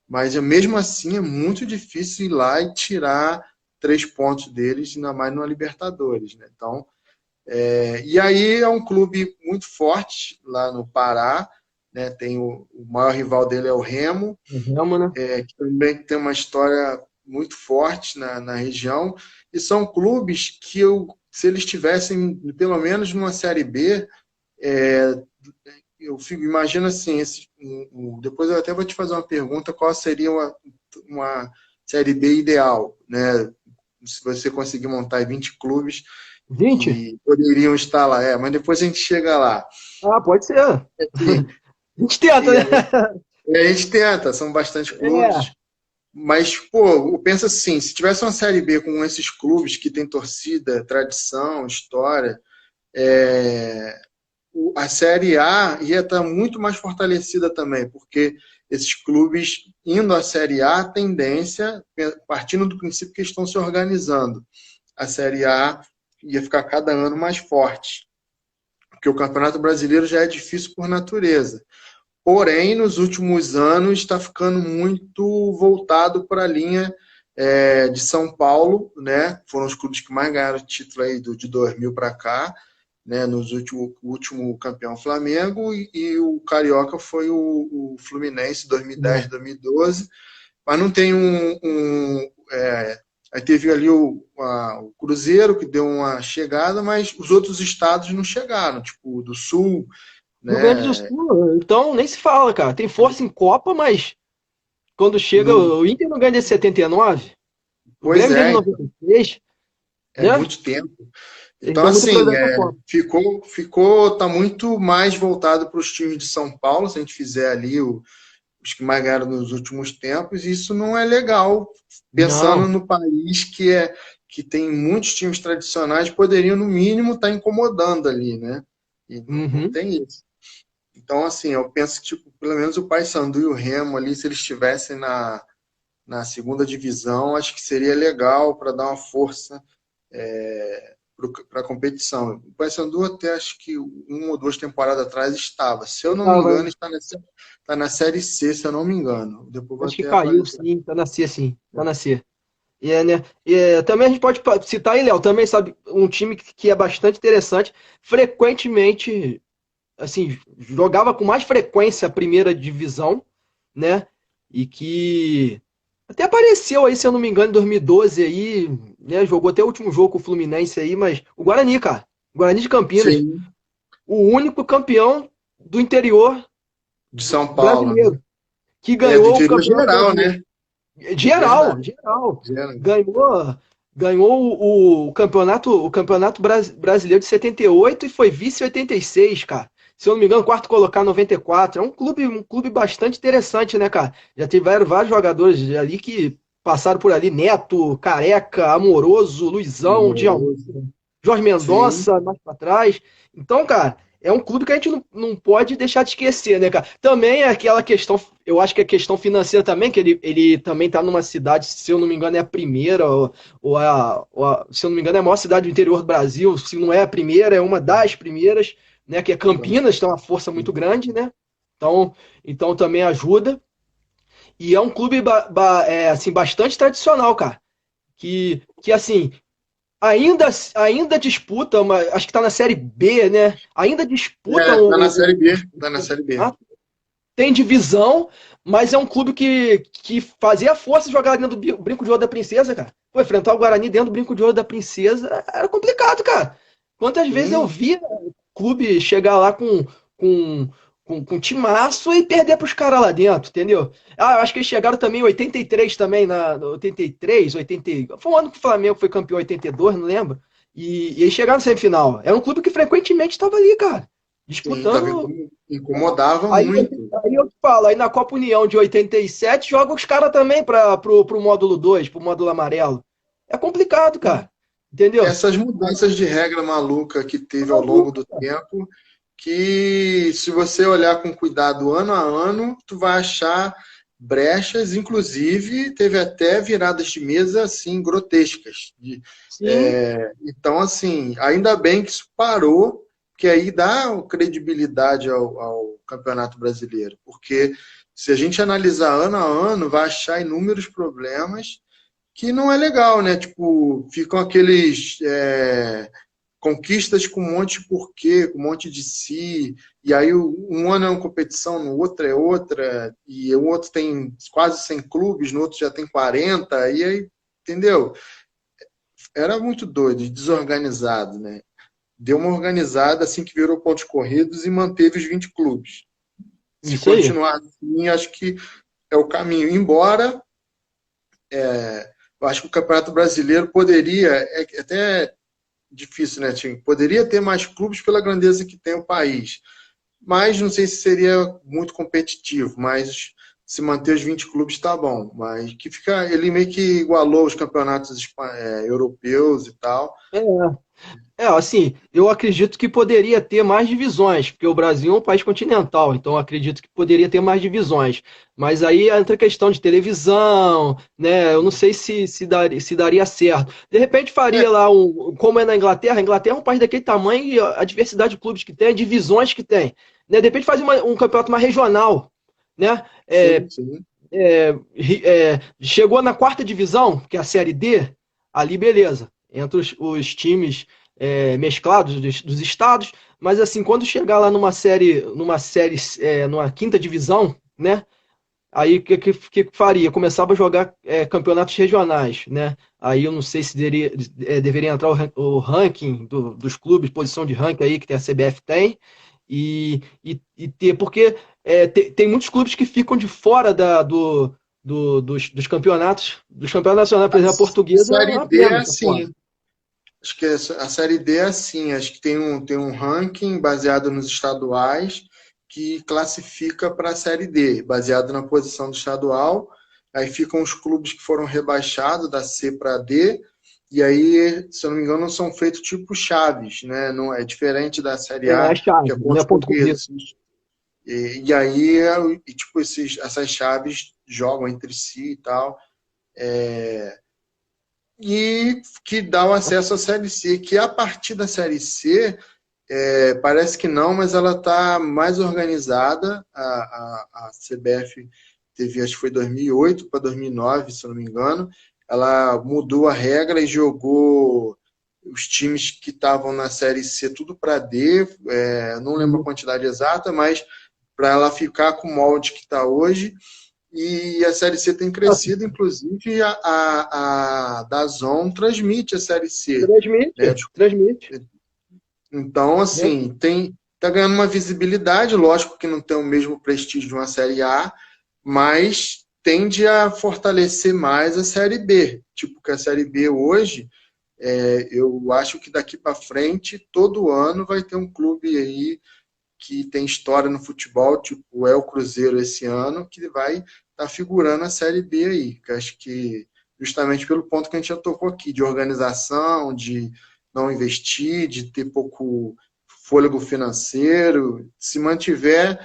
Mas mesmo assim é muito difícil ir lá e tirar 3 pontos deles, ainda mais no Libertadores, né? Então, e aí é um clube muito forte lá no Pará, né? Tem o maior rival dele é o Remo, Remo, né? que também tem uma história muito forte na região, e são clubes que se eles tivessem pelo menos numa Série B, é, eu imagino assim, depois eu até vou te fazer uma pergunta, qual seria uma Série B ideal, né? Se você conseguir montar 20 clubes 20? que poderiam estar lá, mas depois a gente chega lá. Ah, pode ser. Assim, A gente tenta, e né? a gente tenta, são bastante É. clubes, mas, pô, eu penso assim, se tivesse uma Série B com esses clubes que tem torcida, tradição, história, é, a Série A ia estar muito mais fortalecida também, porque esses clubes indo à Série A, a tendência, partindo do princípio que estão se organizando, a Série A ia ficar cada ano mais forte, porque o Campeonato Brasileiro já é difícil por natureza. Porém, nos últimos anos está ficando muito voltado para a linha de São Paulo, né? Foram os clubes que mais ganharam título aí de 2000 para cá, né? O último campeão Flamengo e o Carioca foi o Fluminense 2010, 2012, mas não tem aí teve ali o Cruzeiro que deu uma chegada, mas os outros estados não chegaram, tipo do Sul, Rio Grande do né? Sul, então nem se fala, cara. Tem força em Copa, mas quando chega Não, o Inter não ganha de 79, o pois Grêmio ganha de é, então, 96, é né? muito tempo. Eles Então, dão muito assim, problema na Copa. tá muito mais voltado para os times de São Paulo, se a gente fizer ali os que mais ganharam nos últimos tempos, e isso não é legal, pensando Não. no país que tem muitos times tradicionais, poderiam, no mínimo, estar incomodando ali, né? E não Uhum. tem isso. Então, assim, eu penso que, tipo, pelo menos o Paysandu e o Remo ali, se eles estivessem na segunda divisão, acho que seria legal para dar uma força para a competição. O Paysandu até acho que 1 ou 2 temporadas atrás estava. Se eu não me engano, está na Série C, se eu não me engano. Depois vou Acho que até caiu, atualizar. sim, tá na C, sim, tá na C. Né? Também a gente pode citar aí, Léo, também sabe, um time que é bastante interessante, frequentemente, assim, jogava com mais frequência a primeira divisão, né? E que até apareceu aí, se eu não me engano, em 2012 aí, né? Jogou até o último jogo com o Fluminense aí, mas o Guarani, cara, o Guarani de Campinas, Sim, o único campeão do interior de São Paulo, né? brasileiro, que Do ganhou o interior Campeonato geral, Brasileiro. né? Geral, Verdade. geral. Geral. Ganhou o campeonato brasileiro de 78 e foi vice em 86, cara. Se eu não me engano, quarto colocar 94. É um clube bastante interessante, né, cara? Já tiveram vários jogadores ali que passaram por ali, Neto, Careca, Amoroso, Luizão, Amoroso. Jorge Sim. Mendonça, mais pra trás. Então, cara, é um clube que a gente não pode deixar de esquecer, né, cara? Também é aquela questão, eu acho que é questão financeira também, que ele também tá numa cidade, se eu não me engano, é a primeira, se eu não me engano, é a maior cidade do interior do Brasil. Se não é a primeira, é uma das primeiras, né? Que é Campinas, tem uma força muito grande, né? Então, então também ajuda. E é um clube assim, bastante tradicional, cara. Que assim, ainda disputa, acho que está na Série B, né? Ainda disputa Tá na Série B. Tá na Série B. tem divisão, mas é um clube que fazia força jogar dentro do Brinco de Ouro da Princesa, cara. Pô, enfrentar o Guarani dentro do Brinco de Ouro da Princesa era complicado, cara. Quantas vezes eu Sim. via clube chegar lá com, com timaço e perder para os caras lá dentro, entendeu? Ah, eu acho que eles chegaram também em 83 também, no 83, 80, foi um ano que o Flamengo foi campeão, 82, não lembro. E eles chegaram na semifinal. Era um clube que frequentemente estava ali, cara, Sim, tava disputando. incomodava Aí, muito. aí eu te falo, aí na Copa União de 87 joga os caras também pro módulo 2, pro módulo amarelo. É complicado, cara. Entendeu? Essas mudanças de regra maluca que É teve ao longo maluco, do cara. tempo, que se você olhar com cuidado ano a ano, tu vai achar brechas, inclusive teve até viradas de mesa assim grotescas. Sim, Então, assim, ainda bem que isso parou, que aí dá credibilidade ao Campeonato Brasileiro, porque se a gente analisar ano a ano, vai achar inúmeros problemas que não é legal, né? Tipo, ficam aqueles conquistas com um monte de porquê, com um monte de si, e aí um ano é uma competição, no outro é outra, e o outro tem quase 100 clubes, no outro já tem 40, e aí, entendeu? Era muito doido, desorganizado, né? Deu uma organizada assim que virou pontos corridos e manteve os 20 clubes. Se isso aí. continuar assim, acho que é o caminho. Embora eu acho que o Campeonato Brasileiro poderia, até difícil, né, Tim? Poderia ter mais clubes pela grandeza que tem o país. Mas não sei se seria muito competitivo, mas se manter os 20 clubes tá bom. Mas que fica, ele meio que igualou os campeonatos europeus e tal. É, assim, eu acredito que poderia ter mais divisões, porque o Brasil é um país continental, então eu acredito que poderia ter mais divisões. Mas aí entra a questão de televisão, né? Eu não sei se daria certo. De repente É, faria lá como é na Inglaterra. A Inglaterra é um país daquele tamanho e a diversidade de clubes que tem, a divisões que tem. Né? De repente fazia um campeonato mais regional, né? sim, sim. Chegou na quarta divisão, que é a Série D, ali beleza. Entre os times mesclados dos estados, mas assim, quando chegar lá numa quinta divisão, né? Aí o que faria? Começava a jogar campeonatos regionais, né? Aí eu não sei se deveria entrar o ranking dos clubes, posição de ranking aí que a CBF tem, e ter, porque tem muitos clubes que ficam de fora dos campeonatos nacionais, por A exemplo, a portuguesa é Série uma D é pena, tá fora. assim. Acho que a Série D é assim. Acho que tem um ranking baseado nos estaduais que classifica para a Série D, baseado na posição do estadual. Aí ficam os clubes que foram rebaixados da C para D. E aí, se eu não me engano, são feitos tipo chaves, né? Não é diferente da Série A, É que é chave, não é pontos ponto corrido. corridos. E aí, tipo, essas chaves jogam entre si e tal. E que dá o acesso à Série C, que a partir da Série C, parece que não, mas ela está mais organizada. A CBF teve, acho que foi 2008 para 2009, se eu não me engano. Ela mudou a regra e jogou os times que estavam na Série C tudo para D. Não lembro a quantidade exata, mas para ela ficar com o molde que está hoje. E a Série C tem crescido, inclusive a DAZN transmite a Série C. Né? Transmite. Então, assim, tá ganhando uma visibilidade, lógico que não tem o mesmo prestígio de uma Série A, mas tende a fortalecer mais a Série B. Tipo, que a Série B hoje, eu acho que daqui para frente, todo ano vai ter um clube aí que tem história no futebol, tipo o Cruzeiro esse ano, que vai estar figurando a Série B aí. Que acho que justamente pelo ponto que a gente já tocou aqui, de organização, de não investir, de ter pouco fôlego financeiro. Se mantiver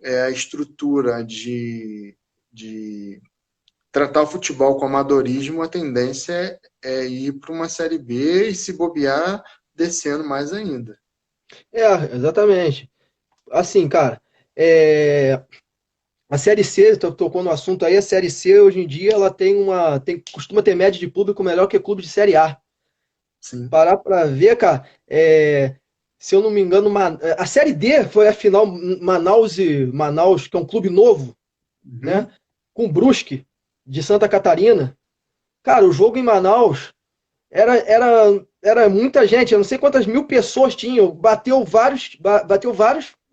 a estrutura de tratar o futebol com amadorismo, a tendência é ir para uma Série B e, se bobear, descendo mais ainda. Exatamente. Assim, cara, a Série C, tocou no assunto aí, a Série C hoje em dia ela costuma ter média de público melhor que clube de Série A. Sim. Parar pra ver, cara, se eu não me engano, a Série D foi a final Manaus, que é um clube novo, né? Com o Brusque, de Santa Catarina. Cara, o jogo em Manaus era muita gente, eu não sei quantas mil pessoas tinham, bateu vários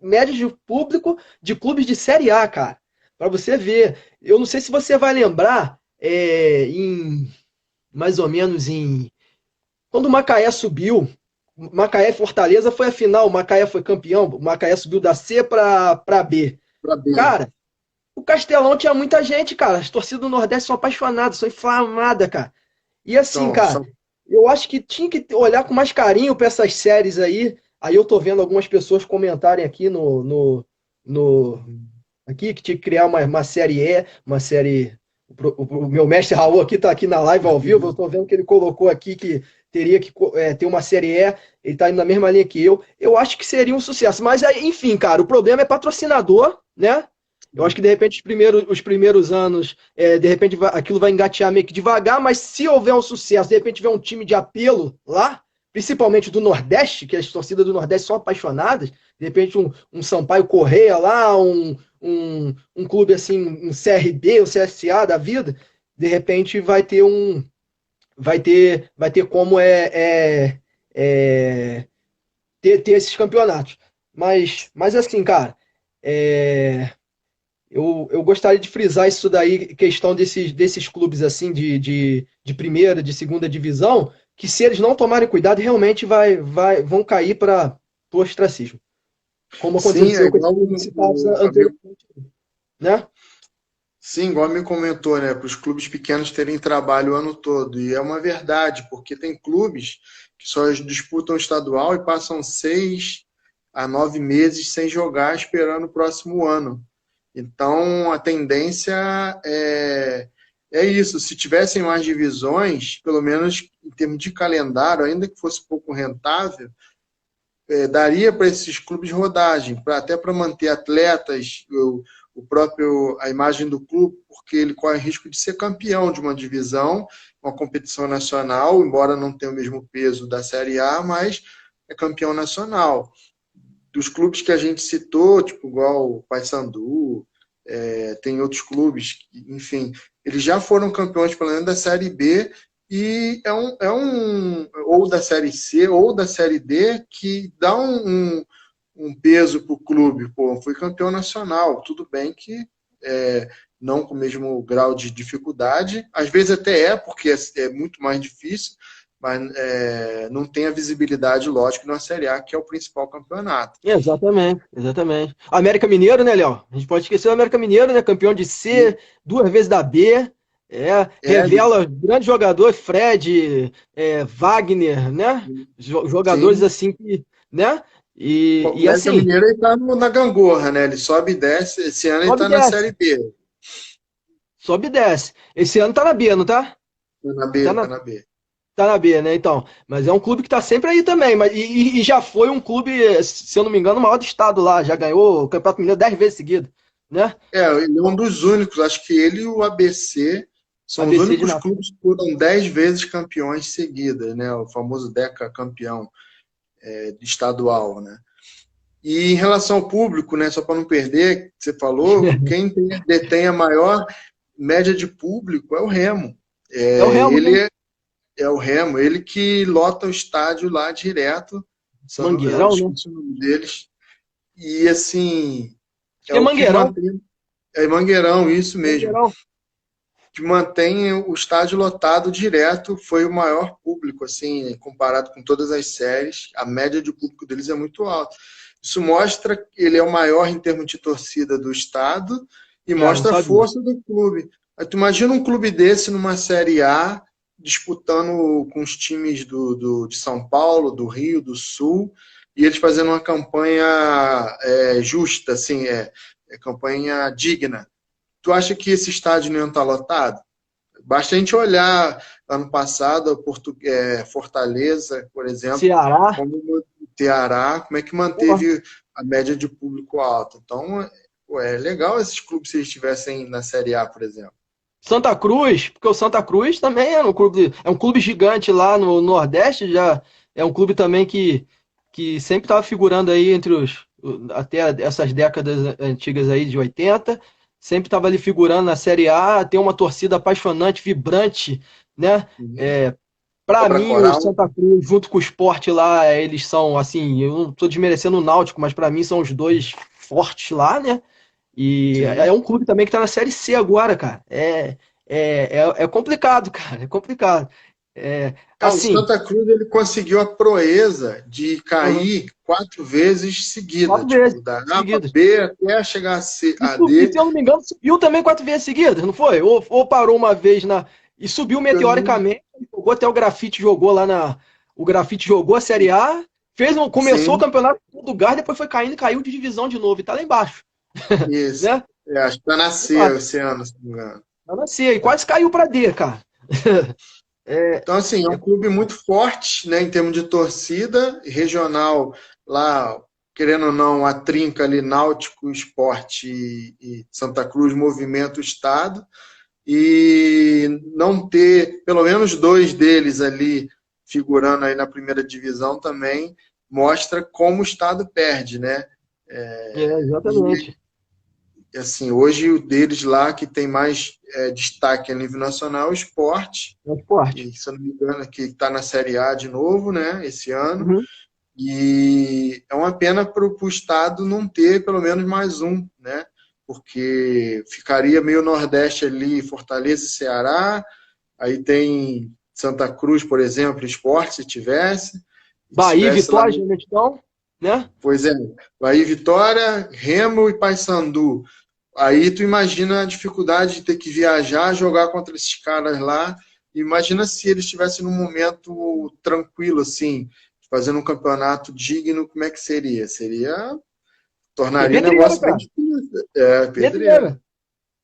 médias de público de clubes de Série A, cara. Pra você ver. Eu não sei se você vai lembrar, mais ou menos quando o Macaé subiu, Macaé e Fortaleza foi a final, o Macaé foi campeão, o Macaé subiu da C pra B. Cara, o Castelão tinha muita gente, cara. As torcidas do Nordeste são apaixonadas, são inflamadas, cara. E assim, Então, cara, eu acho que tinha que olhar com mais carinho para essas séries aí. Aí eu tô vendo algumas pessoas comentarem aqui aqui que tinha que criar uma série uma série. O meu mestre Raul aqui tá aqui na live ao vivo, eu tô vendo que ele colocou aqui que teria que ter uma série E, ele tá indo na mesma linha que eu. Eu acho que seria um sucesso. Mas, enfim, cara, o problema é patrocinador, né? Eu acho que, de repente, os primeiros anos, de repente, aquilo vai engatear meio que devagar, mas se houver um sucesso, de repente tiver um time de apelo lá, principalmente do Nordeste, que as torcidas do Nordeste são apaixonadas, de repente um Sampaio Correia lá, um clube assim, um CRB, um CSA da vida, de repente vai ter como ter esses campeonatos. Mas assim, cara, eu gostaria de frisar isso daí, questão desses clubes assim de primeira, de segunda divisão, que se eles não tomarem cuidado, realmente vão cair para o ostracismo. Como aconteceu com os citados anteriormente, né? Sim, igual me comentou, né? Para os clubes pequenos terem trabalho o ano todo. E é uma verdade, porque tem clubes que só disputam o estadual e passam 6 a 9 meses sem jogar, esperando o próximo ano. Então, a tendência é isso. Se tivessem mais divisões, pelo menos em termos de calendário, ainda que fosse pouco rentável, daria para esses clubes rodagem, até para manter atletas, a imagem do clube, porque ele corre risco de ser campeão de uma divisão, uma competição nacional, embora não tenha o mesmo peso da Série A, mas é campeão nacional. Dos clubes que a gente citou, tipo igual o Paysandu, tem outros clubes, enfim, eles já foram campeões pelo menos da Série B, e ou da Série C ou da Série D, que dá um peso para o clube. Pô, foi campeão nacional, tudo bem que não com o mesmo grau de dificuldade, às vezes até porque é muito mais difícil, mas não tem a visibilidade, lógico, na Série A, que é o principal campeonato. Exatamente, exatamente. América Mineiro, né, Léo? A gente pode esquecer o América Mineiro, né? Campeão de C, 2 vezes da B. Revela grande jogador, Fred, Wagner, né? Jogadores assim que, né? O E América assim, Mineiro ele tá na gangorra, né? Ele sobe e desce. Esse ano ele sobe e tá na desce, Série B. sobe e desce. Esse ano tá na B, não tá? Tá na Tá B, tá na, na B. tá na B, né? Então, mas é um clube que tá sempre aí também. E já foi um clube, se eu não me engano, o maior do estado lá. Já ganhou o Campeonato Mineiro 10 vezes seguido, né? É, ele é um dos únicos. Acho que ele e o ABC são os ABC de únicos Natal. clubes que foram 10 vezes campeões seguidas, né? O famoso Deca campeão estadual, né? E em relação ao público, né? Só para não perder, você falou, quem detém a maior média de público é o Remo. É o Remo, né? É o Remo, ele que lota o estádio lá direto. Eu Mangueirão, né? esqueci o nome deles. E assim, Acho é que é o que Mangueirão. mantém. É Mangueirão, isso mesmo. Mangueirão. Que mantém o estádio lotado direto, foi o maior público, assim, comparado com todas as séries. A média de público deles é muito alta. Isso mostra que ele é o maior em termos de torcida do estado e Cara, não mostra a sabia. força do clube. Aí tu imagina um clube desse numa Série A, disputando com os times de São Paulo, do Rio, do Sul, e eles fazendo uma campanha justa, assim, campanha digna. Tu acha que esse estádio não ia estar lotado? Basta a gente olhar ano passado, Fortaleza, por exemplo, Ceará. como o Ceará, como é que Porra. manteve a média de público alta. Então, é legal esses clubes se eles estivessem na Série A, por exemplo. Santa Cruz, porque o Santa Cruz também é um clube gigante lá no Nordeste, já é um clube também que sempre estava figurando aí até essas décadas antigas aí de 80, sempre estava ali figurando na Série A, tem uma torcida apaixonante, vibrante, né? Uhum. Para Cobra mim, o Coral. Santa Cruz, junto com o Sport lá, eles são assim, eu não estou desmerecendo o Náutico, mas para mim são os dois fortes lá, né? E Sim. é um clube também que está na Série C agora, cara. É complicado, cara. É complicado. O Assim, Santa Cruz ele conseguiu a proeza de uhum, cair 4 vezes seguida, 4 vezes tipo, da A para seguidas. B até chegar a C, a E D. se eu não me engano, subiu também 4 vezes seguidas, não foi? Ou parou uma vez e subiu meteoricamente, jogou até o Grafite, jogou lá na. O Grafite jogou a Série A, começou o Sim, campeonato do lugar, depois foi caindo e caiu de divisão de novo. E tá lá embaixo, isso. né? Acho que está na Tá C embaixo. esse ano, se não me engano. Tá na C, e quase caiu pra D, cara. Então, assim, é um clube muito forte, né, em termos de torcida, regional, lá, querendo ou não, a trinca ali, Náutico, Sport e Santa Cruz movimenta o estado, e não ter pelo menos dois deles ali figurando aí na primeira divisão também mostra como o estado perde, né? E Exatamente. assim, hoje o deles lá que tem mais destaque a nível nacional é o Sport, É um esporte. que, se eu não me engano, que está na Série A de novo, né, esse ano. Uhum. E é uma pena para o Estado não ter pelo menos mais um, né? Porque ficaria meio Nordeste ali, Fortaleza e Ceará, aí tem Santa Cruz, por exemplo, Sport, se tivesse, e Bahia, tivesse lá, Vitória, Germancão, né? pois é, aí Vitória, Remo e Paysandu. Aí tu imagina a dificuldade de ter que viajar, jogar contra esses caras lá. Imagina se eles estivessem num momento tranquilo, assim, fazendo um campeonato digno, como é que seria? É Tornaria o pedreira, negócio bem cara. difícil. É, pedreiro. Pedreira.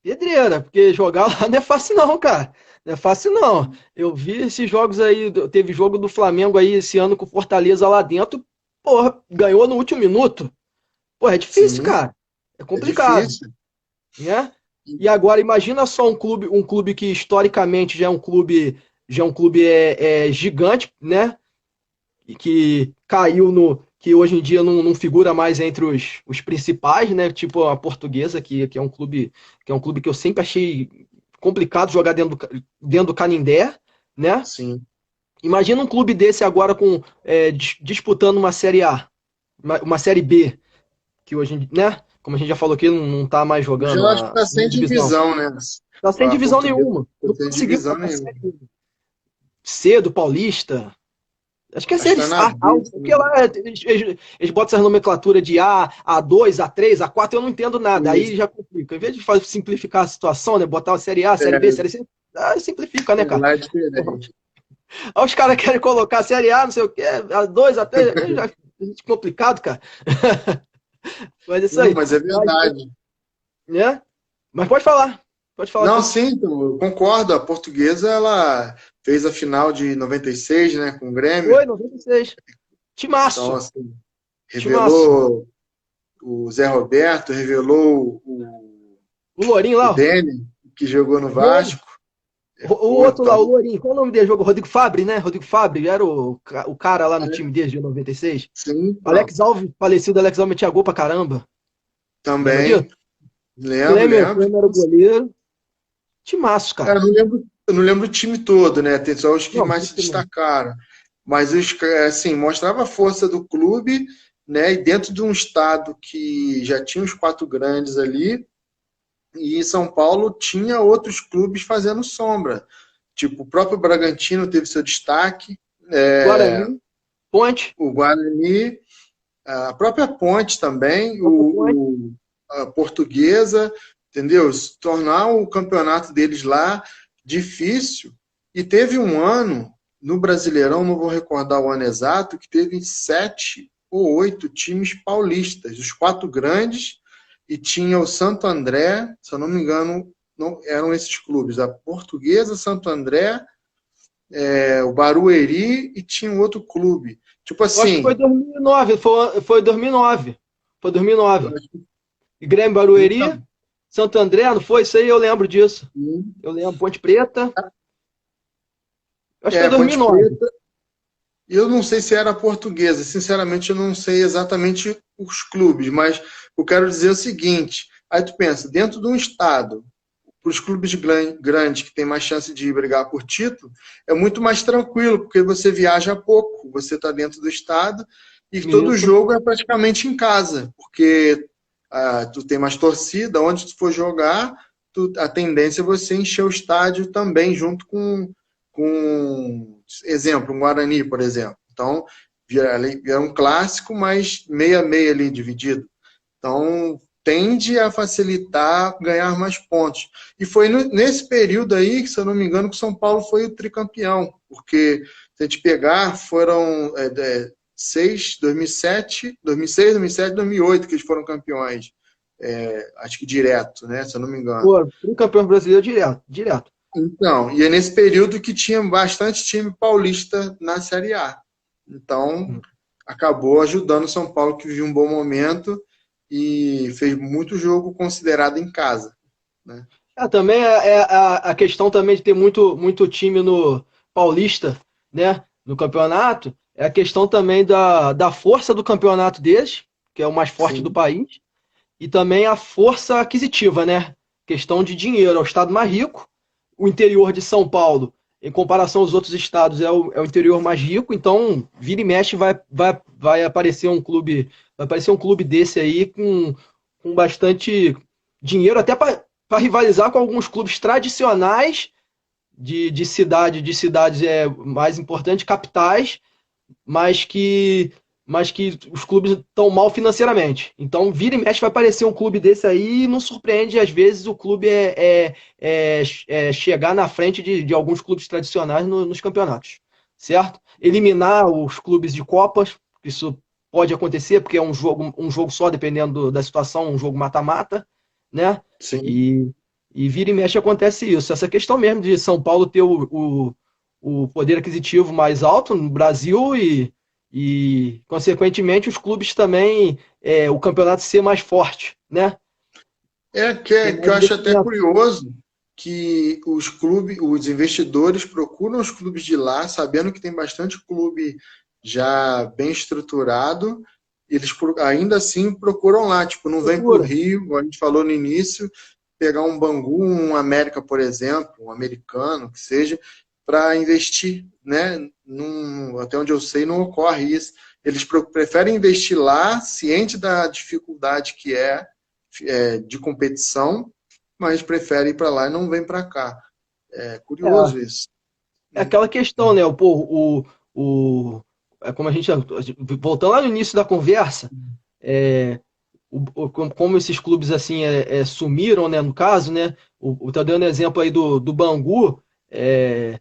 Pedreira, porque jogar lá não é fácil não, cara. Não é fácil não. Eu vi esses jogos aí, teve jogo do Flamengo aí esse ano com o Fortaleza lá dentro, porra, ganhou no último minuto. Porra, é difícil, Sim, cara. É é complicado, difícil. né? E agora imagina só um clube que historicamente já é um clube gigante, né? E que caiu que hoje em dia não figura mais entre os principais, né? Tipo a Portuguesa, que é um clube que eu sempre achei complicado jogar dentro do Canindé, né? Sim. Imagina um clube desse agora disputando uma Série A, uma Série B, que hoje, né? Como a gente já falou aqui, não tá mais Hoje jogando eu acho que a está sem primeira divisão. divisão, né? Tá sem A divisão portuguesa nenhuma. não Não está sem conseguiu divisão a nenhuma. Série C do Paulista. Acho que é Acho que série está na A, B, se não porque me lá eles botam essa nomenclatura de A, A2, A3, A4, eu não entendo nada. engano. Aí já complica. Em vez de simplificar a situação, né? Botar a série A, série B, É, série C, simplifica, né, cara? lá é Porra. diferente. Aí os caras querem colocar a série A, não sei o quê, A2, A3, aí já. complicado, cara. Mas é isso Não, aí. mas é verdade. Né? Mas pode falar Não, tudo. sim, então, eu concordo. A Portuguesa, ela fez a final de 96, né, com o Foi, Grêmio. 96. Então, Timaço. assim, Timaço. revelou o Zé Roberto, revelou O Lourinho o lá, ó. Dene, que jogou no Rony. Vasco. O Pô, outro lá, então, o Lourinho. Qual o nome dele? Jogo? Rodrigo Fabre, né? Rodrigo Fabre era o cara lá no time dele de 96. sim, então, Alex Alves, falecido Alex Alves, metia gol pra caramba. Lembra disso? também, lembro, Clemer, lembro. Clemer era o goleiro. Timaço, É, cara. eu não lembro o time todo, né? Tem só os que Não, mais se destacaram. Mas assim, mostrava a força do clube, né? E dentro de um estado que já tinha os quatro grandes ali, e São Paulo tinha outros clubes fazendo sombra. Tipo, o próprio Bragantino teve seu destaque, Guarani, Ponte, o Guarani, a própria Ponte também, próprio Ponte. a Portuguesa, entendeu? Se tornar o campeonato deles lá difícil. E teve um ano no Brasileirão, não vou recordar o ano exato, que teve 7 ou 8 times paulistas, os quatro grandes, e tinha o Santo André, se eu não me engano, não eram esses clubes, a Portuguesa, Santo André, o Barueri e tinha um outro clube. Tipo Eu acho que foi assim, 2009. Foi 2009. Foi eu 2009. acho que E Grêmio então, Barueri, Santo André, não foi? Isso aí eu lembro disso. Eu lembro. Ponte Preta. Eu acho que foi Ponte 2009. Preta. Eu não sei se era portuguesa, sinceramente eu não sei exatamente os clubes, mas eu quero dizer o seguinte: aí tu pensa, dentro de um estado, para os clubes grandes que têm mais chance de brigar por título, é muito mais tranquilo, porque você viaja pouco, você está dentro do estado e todo Isso. jogo é praticamente em casa, porque tu tem mais torcida, onde tu for jogar, a tendência é você encher o estádio também, junto exemplo, um Guarani, por exemplo. Então, vira um clássico, mas meia meia ali dividido. Então, tende a facilitar ganhar mais pontos. E foi nesse período aí, se eu não me engano, que o São Paulo foi o tricampeão, porque se a gente pegar, foram 2007, 2006, 2007, 2008 que eles foram campeões. Acho que direto, né? Se eu não me engano. Pô, um campeão brasileiro direto. Direto. Então, e é nesse período que tinha bastante time paulista na Série A. Então, acabou ajudando o São Paulo, que vivia um bom momento e fez muito jogo considerado em casa, né? Também a questão também de ter muito time no Paulista, né? No campeonato, é a questão também da força do campeonato deles, que é o mais forte do Sim, país, e também a força aquisitiva, né? Questão de dinheiro, é o estado mais rico. O interior de São Paulo, em comparação aos outros estados, é o interior mais rico, então vira e mexe vai aparecer um clube, desse aí com bastante dinheiro, até para rivalizar com alguns clubes tradicionais de cidades mais importantes, capitais, mas que, mas que os clubes estão mal financeiramente. Então, vira e mexe vai aparecer um clube desse aí e não surpreende, às vezes, o clube chegar na frente de alguns clubes tradicionais nos campeonatos, certo? Eliminar os clubes de Copas, isso pode acontecer, porque é um jogo só, dependendo da situação, um jogo mata-mata, né? sim. E vira e mexe acontece isso. Essa questão mesmo de São Paulo ter o poder aquisitivo mais alto no Brasil consequentemente, os clubes também, o campeonato ser mais forte, né? Ter Que mais eu acho até investimento. curioso que os clubes, os investidores procuram os clubes de lá, sabendo que tem bastante clube já bem estruturado, eles ainda assim procuram lá, tipo, não vem para o Procura. Rio, como a gente falou no início, pegar um Bangu, um América, por exemplo, um americano, que seja, para investir, né? Até onde eu sei, não ocorre isso. Eles preferem investir lá, ciente da dificuldade que de competição, mas prefere ir para lá e não vem para cá. É É, curioso isso. é aquela questão, né? Como a gente. Voltando lá no início da conversa, é, como esses clubes assim sumiram, né? No caso, né? Tá dando exemplo aí do Bangu. é,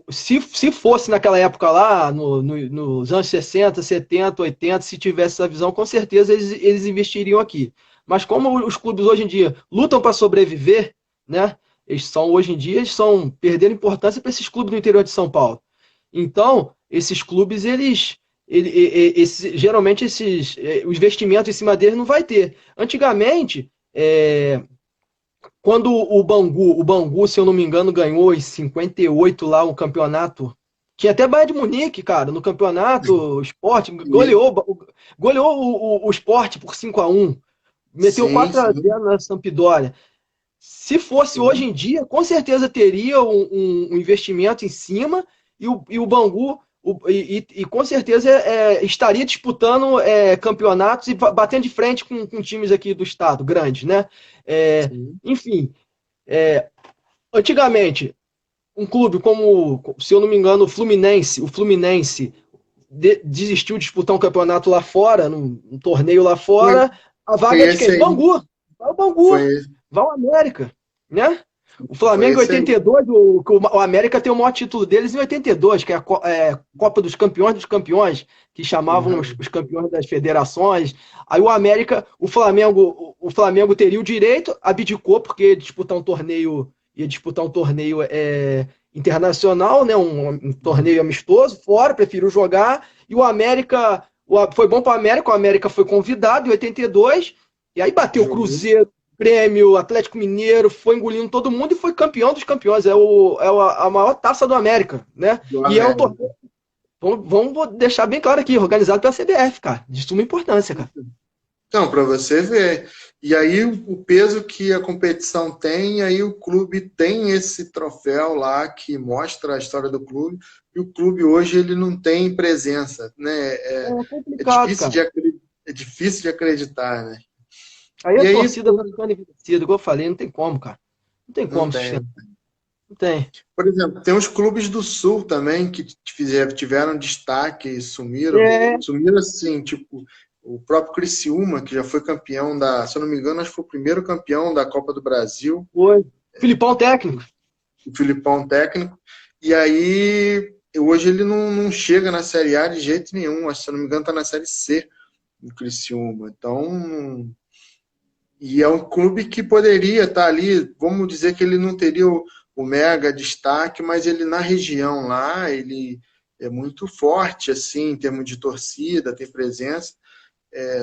se fosse naquela época lá, nos anos 60, 70, 80, se tivesse essa visão, com certeza eles investiriam aqui. Mas como os clubes hoje em dia lutam para sobreviver, né? Hoje em dia, eles estão perdendo importância para esses clubes do interior de São Paulo. Então, esses clubes, geralmente o investimento em cima deles não vai ter. Antigamente, quando o Bangu, se eu não me engano, ganhou em 58 lá um campeonato. Tinha até Bayern de Munique, cara, no campeonato, o Sport, goleou o Sport por 5-1, meteu Sim, 4-0 sim, na Sampdoria. Se fosse hoje sim. em dia, com certeza teria um investimento em cima e o Bangu com certeza estaria disputando campeonatos e batendo de frente com times aqui do estado, grandes, né? Sim. Enfim, antigamente, um clube como, se eu não me engano, o Fluminense desistiu de disputar um campeonato lá fora, num torneio lá Foi, fora, a foi vaga é de esse quem? aí. Bangu. Vai o Bangu, Foi, vai o América, né? O foi Flamengo em esse aí. 82, o América tem o maior título deles em 82, que é a Copa dos Campeões, que chamavam Uhum. os campeões das federações. Aí o América, o Flamengo teria o direito, abdicou, porque ia disputar um torneio internacional, né, um torneio amistoso, fora, preferiu jogar. E o América, foi bom para o América foi convidado em 82, e aí bateu o Jogou. Cruzeiro, Grêmio, Atlético Mineiro, foi engolindo todo mundo e foi campeão dos campeões. A maior taça do América, né? Do E é um torneio, América. vamos deixar bem claro aqui, organizado pela CBF, cara, de suma importância, cara. Então, para você ver. E aí, o peso que a competição tem, aí o clube tem esse troféu lá que mostra a história do clube, e o clube hoje ele não tem presença, né? É É complicado, difícil cara. é difícil de acreditar, né? Aí E a aí, torcida vai ficando envelhecida, igual eu falei, não tem como, cara. Não tem não como tem. sustentar. Não tem. Por exemplo, tem os clubes do Sul também que tiveram destaque e sumiram. É, Sumiram assim, tipo, o próprio Criciúma, que já foi campeão se eu não me engano, acho que foi o primeiro campeão da Copa do Brasil, foi. Filipão técnico. o Filipão técnico. E aí, hoje ele não chega na Série A de jeito nenhum. Acho que, se eu não me engano, está na Série C, o Criciúma. Então, e é um clube que poderia estar ali, vamos dizer que ele não teria o mega destaque, mas ele na região lá, ele é muito forte, assim, em termos de torcida, tem presença.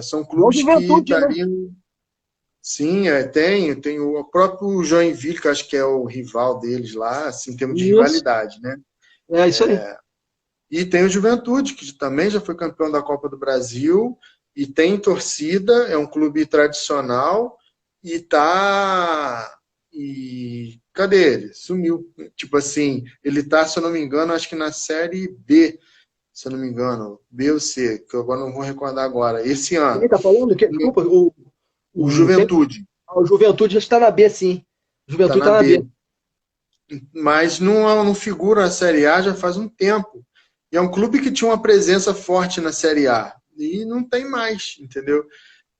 São Igual clubes que Juventude, né? estariam. Sim, tem o próprio Joinville, que eu acho que é o rival deles lá, assim, em termos de Isso. rivalidade, né? É isso aí. E tem o Juventude, que também já foi campeão da Copa do Brasil, e tem torcida, é um clube tradicional, e tá. E cadê ele? Sumiu. Tipo assim, ele tá, se eu não me engano, acho que na Série B, se eu não me engano, B ou C, que eu agora não vou recordar agora, esse ano. Quem tá falando? Desculpa, O quem, Juventude o Juventude já está na B, sim. tá Juventude na está na B. B, mas não figura na Série A já faz um tempo. E é um clube que tinha uma presença forte na Série A. E não tem mais, entendeu?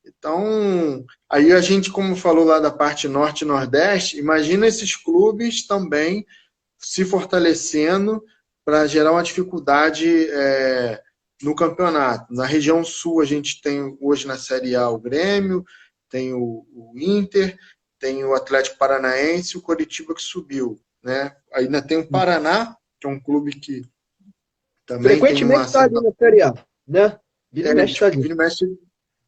Então, aí a gente, como falou lá da parte norte e nordeste, imagina esses clubes também se fortalecendo para gerar uma dificuldade no campeonato. Na região sul, a gente tem hoje na Série A o Grêmio, tem o Inter, tem o Atlético Paranaense e o Coritiba que subiu. Né? Ainda tem o Paraná, que é um clube que também tem Frequentemente uma está ali certa. na Série A, né? Vira e mexe está Tipo, ali. vira e mexe,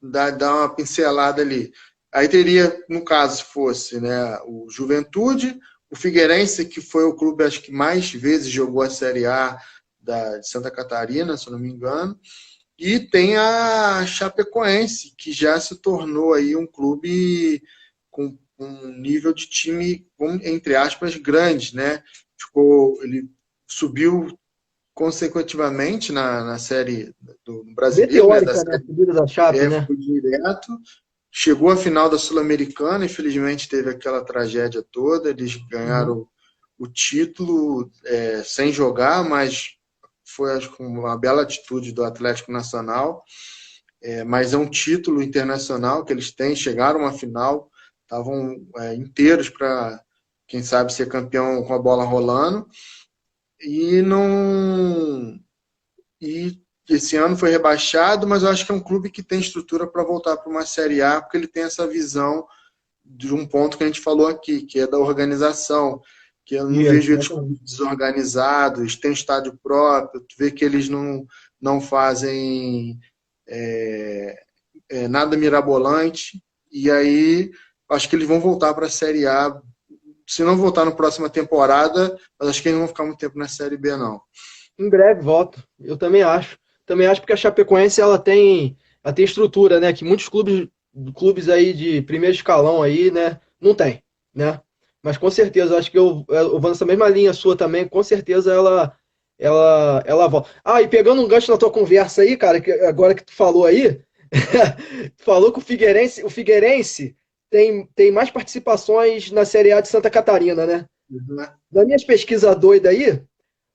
dá uma pincelada ali. Aí teria, no caso, se fosse, né, o Juventude, o Figueirense, que foi o clube acho que mais vezes jogou a Série A de Santa Catarina, se eu não me engano, e tem a Chapecoense, que já se tornou aí um clube com um nível de time, entre aspas, grande, né? Ele subiu consecutivamente na série do brasileiro, né? Da Meteórica, né? A série subida da Chape, né? foi direto, chegou à final da Sul-Americana, infelizmente teve aquela tragédia toda, eles Uhum. ganharam o título sem jogar, mas foi acho que uma bela atitude do Atlético Nacional, mas é um título internacional que eles têm, chegaram à final, estavam inteiros para, quem sabe, ser campeão com a bola rolando. e não. E esse ano foi rebaixado, mas eu acho que é um clube que tem estrutura para voltar para uma Série A, porque ele tem essa visão de um ponto que a gente falou aqui, que é da organização, que eu não vejo eles desorganizados, tem estádio próprio, tu vê que eles não fazem nada mirabolante, e aí acho que eles vão voltar para a Série A, se não voltar na próxima temporada, mas acho que eles não vão ficar muito tempo na Série B, não. Em breve volta, eu também acho. Também acho porque a Chapecoense ela tem estrutura, né? Que muitos clubes aí de primeiro escalão aí, né? Não tem, né? Mas com certeza, acho que eu vou nessa mesma linha sua também, com certeza ela volta. Ah, e pegando um gancho na tua conversa aí, cara, que agora que tu falou aí, tu falou que o Figueirense tem mais participações na Série A de Santa Catarina, né? Uhum. Das minhas pesquisas doidas aí,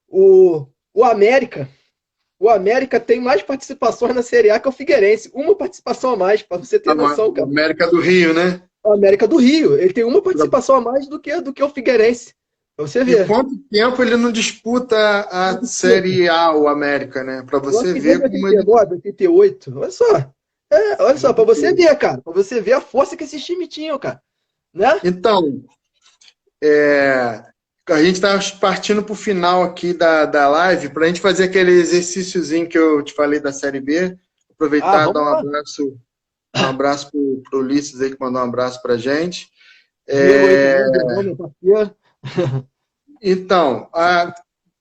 o, o América. O América tem mais participações na Série A que o Figueirense. Uma participação a mais, para você ter noção, cara. América do Rio, né? O América do Rio, ele tem uma participação a mais do que o Figueirense. Pra você E ver. quanto tempo ele não disputa a Série A, o América, né? Para Eu acho você que ver desde como ele. 89, 88. Olha só. Olha só, pra você ver, cara. Pra você ver a força que esses times tinham, cara. Né? Então, a gente está partindo para o final aqui da live, para a gente fazer aquele exercíciozinho que eu te falei da Série B. Aproveitar e Vamos dar lá. um abraço para o Ulisses aí, que mandou um abraço para a gente. Diego aí também, Diego, meu parceiro. Então,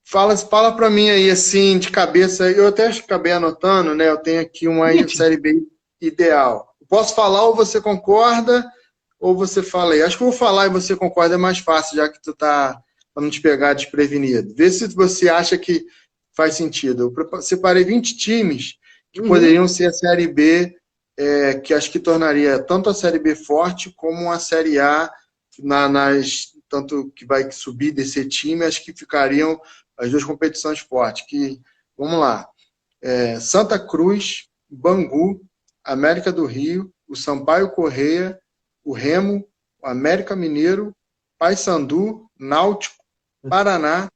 fala para mim aí, assim, de cabeça, eu até acabei anotando, né? Eu tenho aqui uma Série B ideal. Posso falar ou você concorda, ou você fala aí? Acho que eu vou falar e você concorda, é mais fácil, já que tu tá para não te pegar desprevenido. Vê se você acha que faz sentido. Eu separei 20 times que poderiam ser a Série B, que acho que tornaria tanto a Série B forte como a Série A tanto que vai subir e descer time, acho que ficariam as duas competições fortes. Vamos lá, Santa Cruz, Bangu, América do Rio, o Sampaio Corrêa, o Remo, o América Mineiro, Paysandu, Náutico, Paraná,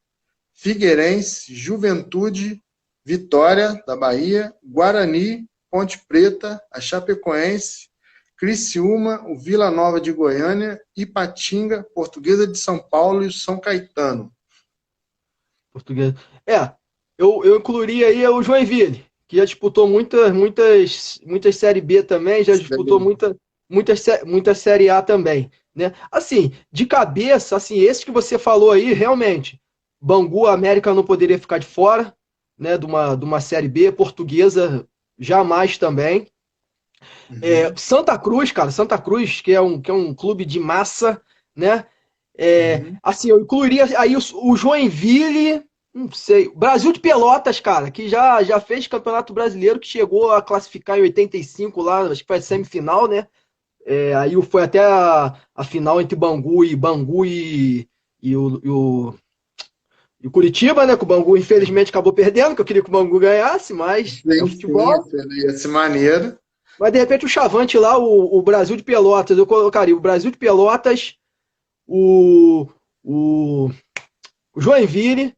Figueirense, Juventude, Vitória, da Bahia, Guarani, Ponte Preta, a Chapecoense, Criciúma, o Vila Nova de Goiânia, Ipatinga, Portuguesa de São Paulo e o São Caetano. Português. Eu incluiria aí o Joinville, que já disputou muitas Série B também, já disputou muita Série A também, né? Assim, de cabeça, assim, esse que você falou aí, realmente, Bangu, América não poderia ficar de fora, né, de uma Série B, Portuguesa jamais também. Santa Cruz, cara, Santa Cruz, que é um clube de massa, né? Assim, eu incluiria aí o Joinville, não sei, Brasil de Pelotas, cara, que já fez Campeonato Brasileiro, que chegou a classificar em 85 lá, acho que foi a semifinal, né? Aí foi até a final entre Bangu e o Curitiba, né? Que o Bangu infelizmente acabou perdendo, que eu queria que o Bangu ganhasse, mas é o futebol. Esse maneiro. Mas de repente o Chavante lá, o Brasil de Pelotas, eu colocaria o Brasil de Pelotas, o Joinville.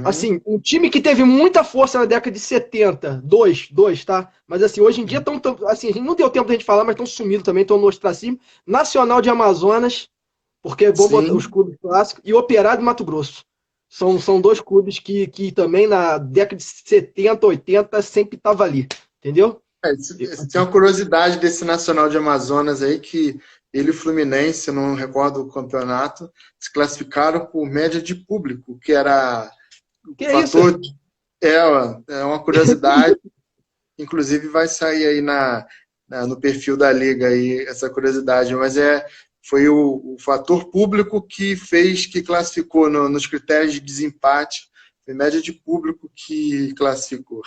Assim, um time que teve muita força na década de 70, dois, tá? Mas assim, hoje em dia assim, a gente não deu tempo da gente falar, mas estão sumindo também, estão no ostracismo. Nacional de Amazonas, porque é bom botar os clubes clássicos, e Operário de Mato Grosso. São dois clubes que também na década de 70, 80 sempre estavam ali, entendeu? Tem uma curiosidade desse Nacional de Amazonas aí, que ele e o Fluminense, eu não recordo o campeonato, se classificaram por média de público, que era que fator. Isso? É uma curiosidade. Inclusive vai sair aí no perfil da Liga aí, essa curiosidade, mas foi o fator público que classificou nos critérios de desempate, foi média de público que classificou.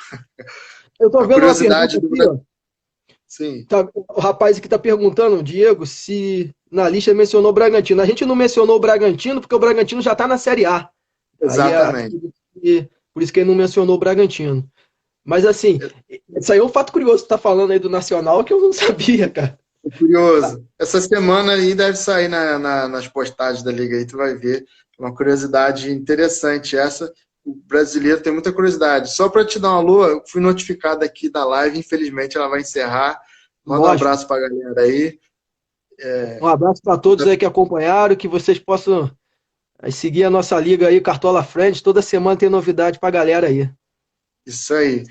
Eu tô vendo uma pergunta aqui, ó. Sim. O rapaz aqui está perguntando, Diego, se na lista mencionou o Bragantino. A gente não mencionou o Bragantino porque o Bragantino já está na Série A. Exatamente. Por isso que ele não mencionou o Bragantino. Mas assim, isso aí é um fato curioso que tá falando aí do Nacional que eu não sabia, cara. Curioso. Essa semana aí deve sair nas postagens da Liga aí, tu vai ver Uma curiosidade interessante essa. O brasileiro tem muita curiosidade. Só para te dar um alô, eu fui notificado aqui da live, infelizmente ela vai encerrar. Manda um abraço para a galera aí. Um abraço para todos aí que acompanharam, que vocês possam seguir a nossa liga aí, Cartola Friends. Toda semana tem novidade para a galera aí. Isso aí.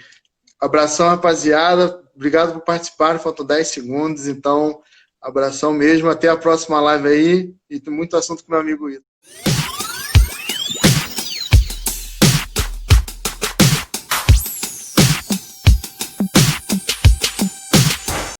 Abração, rapaziada. Obrigado por participar. Faltam 10 segundos, então abração mesmo. Até a próxima live aí. E tem muito assunto com meu amigo Ito.